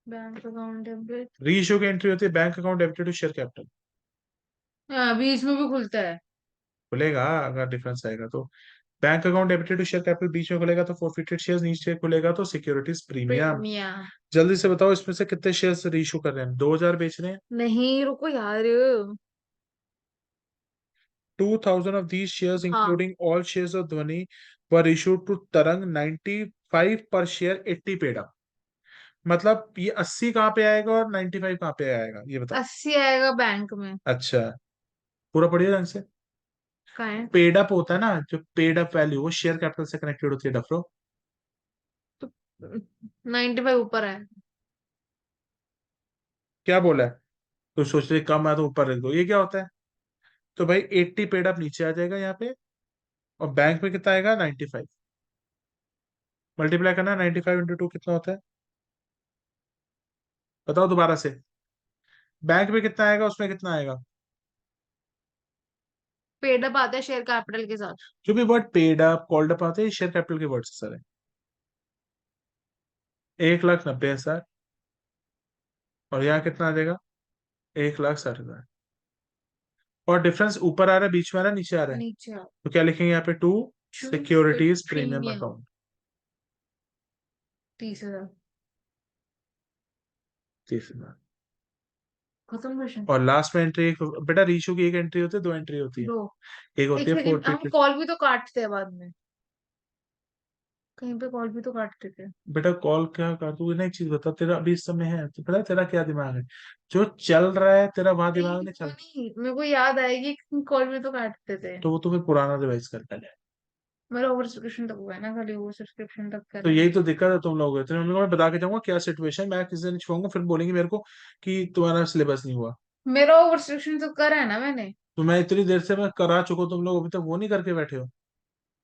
Bank account debit. रेशियो की एंट्री होती है bank account debited to share capital. हाँ, बीच में भी खुलता है। खुलेगा अगर डिफरेंस आएगा तो। Bank account debited to share capital बीच में खुलेगा तो फॉरफिटेड शेयर्स, नीचे खुलेगा तो सिक्योरिटीज प्रीमियम। प्रीमियम। जल्दी से बताओ इसमें से कितने शेयर्स रीइश्यू कर रहे हैं? 2000 बेच रहे हैं। नहीं, रुको यार। 2000 of these shares हाँ, including all shares of Dhwani were issued to Tarang, 95 per share, 80 paid up। मतलब ये 80 कहाँ पे आएगा और 95 कहाँ पे आएगा ये बताओ। 80 आएगा बैंक में। अच्छा पूरा पढ़िए ढंग से। कहाँ है? पेड अप होता है ना, जो पेड अप वैल्यू वो शेयर कैपिटल से कनेक्टेड होती है डफरो। तो 95 ऊपर है। क्या बोला है? तो सोच रहे कम है तो ऊपर रख दो, ये क्या होता है? तो भाई 80 पेड अप नीचे आ जाएगा यहाँ पे, और बैंक में कितना आएगा? 95। मल्टीप्लाई करना, 95 इंटू 2 कितना होता है? बताओ दोबारा से। बैंक में कितना आएगा, उसमें कितना आएगा? पेड अप आता है शेयर कैपिटल के साथ। जो भी word paid up called up आते हैं शेयर कैपिटल के वर्ड से सर है। 1,90,000। और यहाँ कितना आ जाएगा? 1,60,000। और डिफरेंस ऊपर आ रहा है, बीच में आ रहा है, नीचे आ रहा है? नीचे। तो क्या लिखेंगे यहाँ पे? To securities premium premium. Account. 30,000। 30,000। खत्म क्वेश्चन। और लास्ट में एंट्री एक बेटा, रीशू की एक एंट्री होती है, दो एंट्री होती है। दो। एक होती एक है सेकंड, हम फोर्फिटेड। कॉल भी तो काटते हैं बाद में। कहीं पे कॉल भी तो काटते थे। बेटा कॉल क्या कर, तू ना एक चीज बता, तेरा अभी इस समय है तो पता है तेरा क्या दिमाग है? जो चल रहा है तेरा वहां नहीं, दिमाग नहीं वो चल। नहीं, मेरे को याद आएगी कि कॉल भी तो काटते थे। तो वो तुम्हें पुराना रिवाइज कर पहले। मेरा ओवर सब्सक्रिप्शन तक हुआ है ना, खाली ओवर सब्सक्रिप्शन तक तो करा है। यही तो दिक्कत है तुम लोगों को, तो मैं बता के जाऊंगा क्या सिचुएशन, मैं किसी दिन छुपाऊंगा फिर बोलेंगे मेरे को कि तुम्हारा सिलेबस नहीं हुआ। मेरा ओवर सब्सक्रिप्शन तो करा है ना मैंने। तो मैं इतनी देर से मैं करा चुका हूं, तुम लोग अभी तक वो नहीं करके बैठे हो।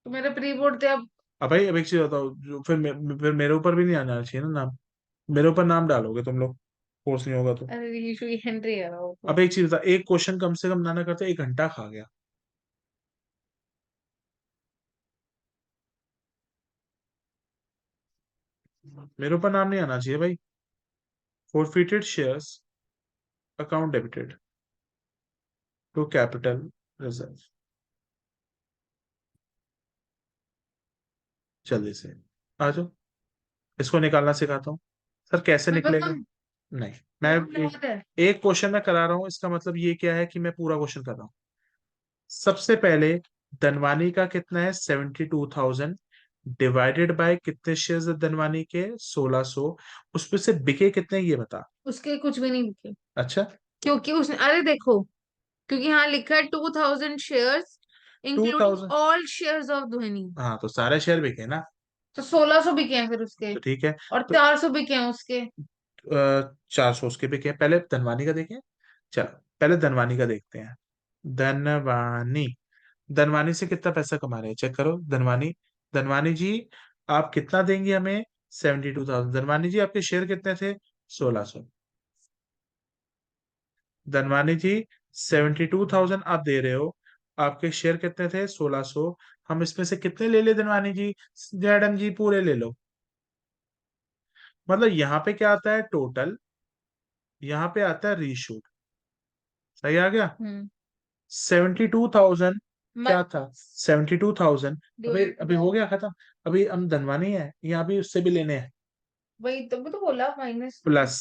तो मेरे प्री बोर्ड थे अब। अब भाई अब एक चीज बताओ, जो फिर मेरे ऊपर भी नहीं आना चाहिए ना नाम। मेरे ऊपर नाम डालोगे तुम लोग, कोर्स नहीं होगा तो। अरे इशू एंट्री है वो तो। अब एक चीज बता, एक क्वेश्चन कम से कम ना ना करते 1 घंटा खा गया। मेरे ऊपर नाम नहीं आना चाहिए भाई। Forfeited shares account debited to capital reserve. जल्दी से आ जाओ, इसको निकालना सिखाता हूँ। सर कैसे मैं निकलेगा? बताऊं? नहीं, मैं बताऊं क्या एक बात है? एक क्वेश्चन में करा रहा हूँ, इसका मतलब ये क्या है कि मैं पूरा क्वेश्चन कर रहा हूँ। सबसे पहले धनवानी का कितना है? 72,000 डिवाइडेड बाय कितने शेयर्स है धनवानी के? 1,600। उसमें से बिके कितने ये बता। उसके कुछ भी नहीं लिखे। अच्छा। क्योंकि उसने, अरे देखो, क्योंकि यहाँ लिखा है 2000 shares to including thousand all shares of Dhwani. हाँ तो सारे शेयर बिके ना। तो 1600 बिके हैं फिर उसके। तो ठीक है। और तो 400 बिके हैं उसके। 400 उसके बिके, पहले धनवानी का देखें। चलो पहले धनवानी का देखते हैं। धनवानी, धनवानी से कितना पैसा कमा रहे हैं चेक करो। धनवानी, धनवानी जी आप कितना देंगे हमें? 72,000। धनवानी जी आपके शेयर कितने थे? 1,600। धनवानी जी 72,000 आप दे रहे हो, आपके शेयर कितने थे? 1,600। हम इसमें से कितने ले ले धनवानी जी? मैडम जी पूरे ले लो। मतलब यहाँ पे क्या आता है? टोटल। यहाँ पे आता है रीशूट। सही आ गया? हम्म। 72,000 क्या मत था? 72,000। अभी डिवाइड अभी हो बाय। गया खत्म। अभी हम धनवानी है, यहाँ भी उससे भी लेने हैं वही तो बोला, माइनस। प्लस।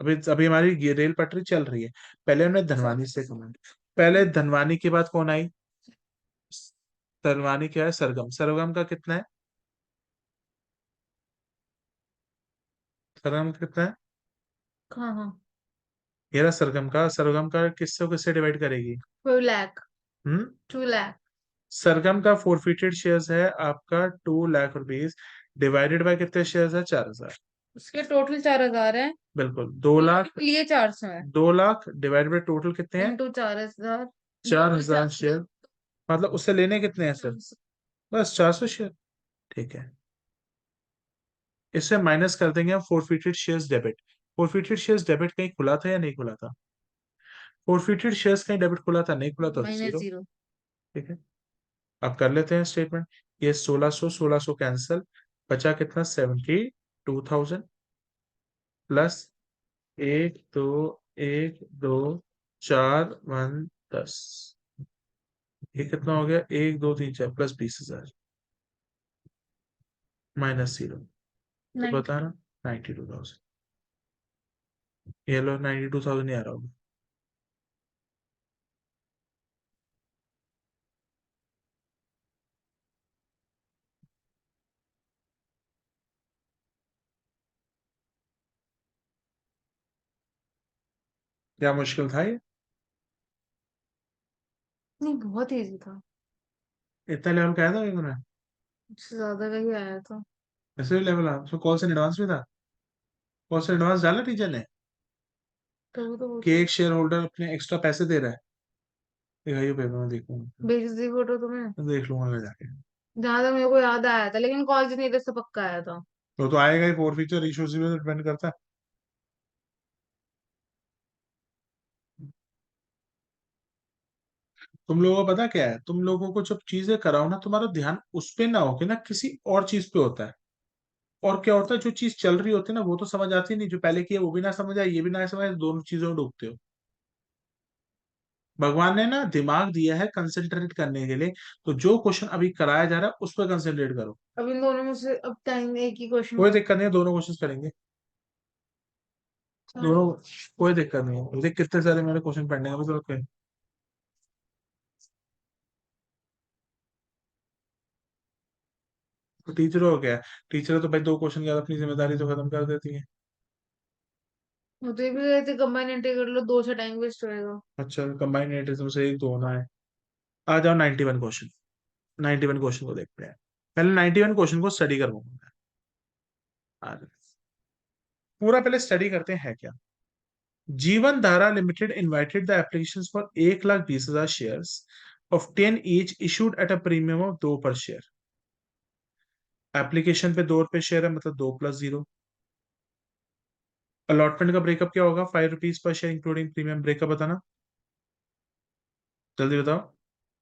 अभी अभी हमारी ये रेल पटरी चल रही है। पहले हमने धनवानी से कमाई। पहले धनवानी के बाद कौन आई? धनवानी क्या है? सरगम। सरगम का कितना है? सरगम का कितना है? हाँ हाँ। ये रहा सरगम का। सरगम का किससे किससे डिवाइड करेगी? 2 लाख। हम्म। 2 लाख। सरगम का फोरफिटेड शेयर्स है आपका 2 लाख रुपीज, डिवाइडेड बाय कितने शेयर्स है? 4,000। उसके टोटल 4000 है। बिल्कुल 2 लाख। लिए 400 है। 2 लाख डिवाइडेड बाय टोटल कितने हैं? इंटू 4000। 4,000 शेयर। मतलब उससे लेने कितने हैं सर? बस 400 शेयर, ठीक है। इससे माइनस कर देंगे हम forfeited shares debit. Forfeited shares debit कहीं खुला था या नहीं खुला था? फोरफिटेड शेयर्स कहीं डेबिट खुला था, नहीं खुला तो माइनस जीरो। जीरो। ठीक है, अब कर लेते हैं स्टेटमेंट। ये 1600 कैंसल, बचा कितना? 72,000 प्लस 1 2 1 2 4 1 10। ये कितना हो गया? 1 2 3 4 प्लस 20,000 माइनस जीरो, तो नाइन्टी। बता ना 92,000। ये लो 92,000 नहीं आ रहा होगा। क्या मुश्किल था ये? नहीं, बहुत इजी था। इतना लेवल का आया था इन्होंने? उससे ज्यादा का ही आया था। ऐसे भी लेवल आ, उसमें कौन सा एडवांस भी था? कौन सा एडवांस डाला टीचर ने तभी तो कि बोलती एक शेयर होल्डर अपने एक्स्ट्रा पैसे दे रहा है? दिखाइए पेपर में, देखूंगा। भेज दी फोटो तुम्हें। देख लूंगा मैं जाके। जहां तक मेरे को याद आया था, लेकिन कॉलेज नहीं, इधर से पक्का आया था। तो आएगा ही, फोर फीचर इशू से डिपेंड करता है। तुम लोगों को पता क्या है, तुम लोगों को जब चीजें कराओ ना, तुम्हारा ध्यान उस पे ना हो कि ना किसी और चीज पे होता है। और क्या होता है, जो चीज चल रही होती है ना वो तो समझ आती नहीं, जो पहले की है वो भी ना समझ आए, ये भी ना समझ आए, दोनों चीजों में डूबते हो। भगवान ने ना दिमाग दिया है कंसंट्रेट करने के लिए, तो जो क्वेश्चन अभी कराया जा रहा है उस पर कंसंट्रेट करो। अब इन दोनों में से अब टाइम एक ही क्वेश्चन। कोई दिक्कत नहीं है, दोनों क्वेश्चन करेंगे। दोनों, कोई दिक्कत नहीं है, देख कितने सारे मेरे क्वेश्चन पढ़ने हैं अभी तो। okay। तो टीचर हो गया, टीचर तो भाई दो क्वेश्चन के बाद अपनी जिम्मेदारी तो खत्म कर देती है। वो तो ये भी कहते कंबाइन एंट्री कर लो, दो से टाइम वेस्ट होएगा। अच्छा, कंबाइंड एंट्री से एक दो होना है। आ जाओ 91 क्वेश्चन। 91 क्वेश्चन को देखते हैं। पहले 91 क्वेश्चन को स्टडी करवाऊंगा मैं आज। पूरा पहले स्टडी करते हैं क्या। जीवन धारा limited invited the applications for 1,20,000 shares of 10 each issued at a premium of 2 पर शेयर। एप्लीकेशन पे 2 रुपए शेयर है, मतलब 2 + 0। अलॉटमेंट का ब्रेकअप क्या होगा? 5 rupees per share including premium. Breakup बताना, जल्दी बताओ।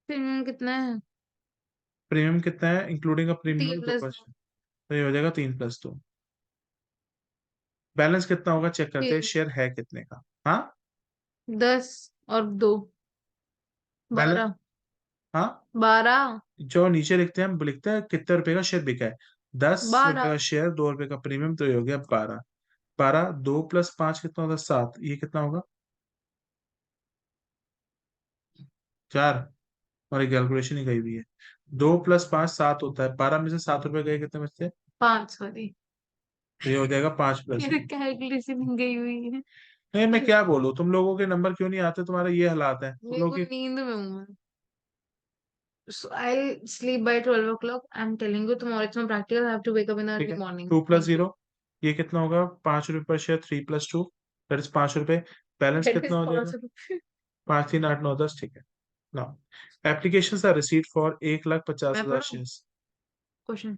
प्रीमियम कितना है? प्रीमियम कितना है इंक्लूडिंग अ टी प्रीमियम? दो प्लस पर शेयर, तो ये हो जाएगा 3 + 2। बैलेंस कितना होगा चेक करते हैं, 3। शेयर है कितने का। हाँ, 10 और 2, बैलेंस। 12। हाँ, 12। जो नीचे लिखते हैं हम लिखते हैं कितने रुपए का शेयर बिका है। 10 रुपए 12। का शेयर, 2 रुपए का प्रीमियम, तो ये हो गया 12। 12, 2 + 5 कितना होता है? 7। ये कितना होगा? 4। हमारी कैलकुलेशन ही गई हुई है। 2 + 5 7 होता है, 12 में से 7 रुपए गए कितने बचते हैं? 5, सॉरी। तो ये हो जाएगा 5 + 2। मेरे कैलकुलेशन गई हुई है। नहीं, मैं क्या बोलूं, तुम लोगों के नंबर क्यों नहीं आते, तुम्हारा ये हालात है तुम मेरे लोग को की। नींद में हूँ मैं। So I'll sleep by 12 o'clock. I'm telling you, tomorrow it's my practical. I have to wake up in the ठीक early है, morning. 2 + 0, Thank you. ये कितना होगा? 5 रुपए पर शेयर, 3 + 2, दैट इज 5 रुपए। बैलेंस That कितना is हो जाएगा? possible. 5 3 8 9 10, ठीक है ना। एप्लीकेशन आर रिसीव फॉर एक लाख पचास मैं हजार पढ़ूँ शेयर क्वेश्चन?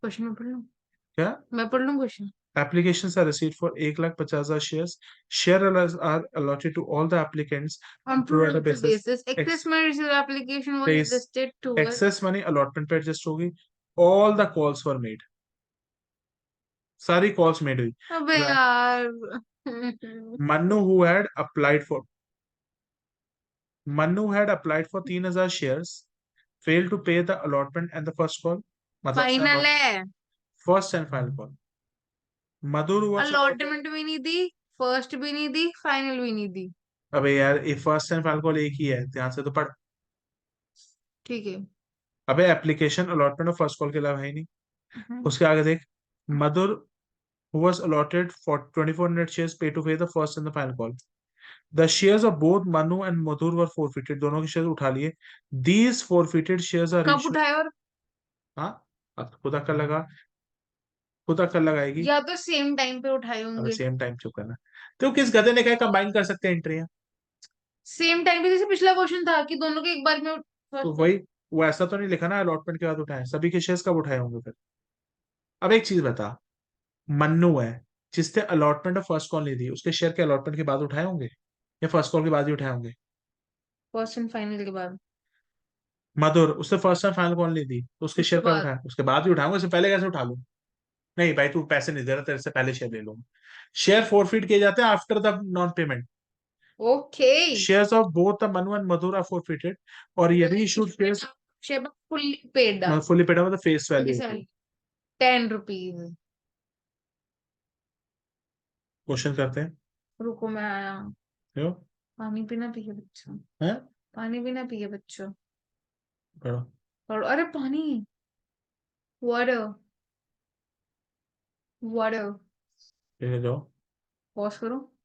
क्वेश्चन मैं पढ़ लूँ? क्या? मैं पढ़ लूँ question? Applications are received for 1,50,000 shares. Shares are allotted to all the applicants On through a prudential basis. basis, excess merit application was Base listed towards. excess money allotment पे adjust होगी। All the calls were made, सारी calls made हुई। अबे यार। Manu who had applied for Manu had applied for 3,000 shares, failed to pay the allotment and the first call, मतलब से final है। first and final call। Madhur was allotted। Allotment भी नहीं दी, first भी नहीं दी, फाइनल भी नहीं दी। अबे यार, ये फर्स्ट एंड फाइनल कॉल एक ही है, ध्यान से तो पढ़। ठीक है। अबे एप्लीकेशन अलॉटमेंट और फर्स्ट कॉल के अलावा है ही नहीं। हम्म। उसके आगे देख, मधुर who was allotted for 2,400 shares pay to pay the first and the final call. The shares of both Manu and Madhur were forfeited, दोनों के शेयर उठा लिए। These forfeited shares are कब issued। उठाए? और हाँ, अब खुद अक्ल लगा, खुद अक्ल लगाएगी। या तो सेम टाइम पे उठाए अबे होंगे। सेम टाइम चुप करना। तो किस गधे ने कहा कंबाइन कर सकते हैं एंट्रियां? सेम टाइम पे, जैसे पिछला क्वेश्चन था कि दोनों के एक बार में तो फर्स्ट। वही वो ऐसा तो नहीं लिखा ना अलॉटमेंट के बाद उठाए, सभी के शेयर्स कब उठाए होंगे फिर? अब एक चीज बता, मन्नू है जिसने अलॉटमेंट ऑफ फर्स्ट कॉल ली थी, उसके शेयर के अलॉटमेंट के बाद उठाए होंगे या फर्स्ट कॉल के बाद ही उठाए होंगे? फर्स्ट एंड फाइनल के बाद। मधुर, उसने फर्स्ट टाइम फाइनल कॉल ली थी तो उसके उसके शेयर कब बाद। उठाए? उसके बाद ही उठाऊंगा, इससे पहले कैसे उठा लूं? नहीं भाई, तू पैसे नहीं दे रहा, तेरे से पहले शेयर ले लूंगा। शेयर फोरफीट किए जाते हैं after the non payment. Okay. Shares of both the Manu and Madhur are forfeited, और ये reissued shares share fully paid up. Fully paid मतलब फेस वैल्यू होती है। 10 रुपीज। क्वेश्चन करते हैं। रुको मैं आया। क्यों? पानी पीना पिए बच्चों। है? पानी पीना पिए बच्चों। पढ़ो। और अरे पानी। वाटर। वाटर। ये जाओ। पॉज करो।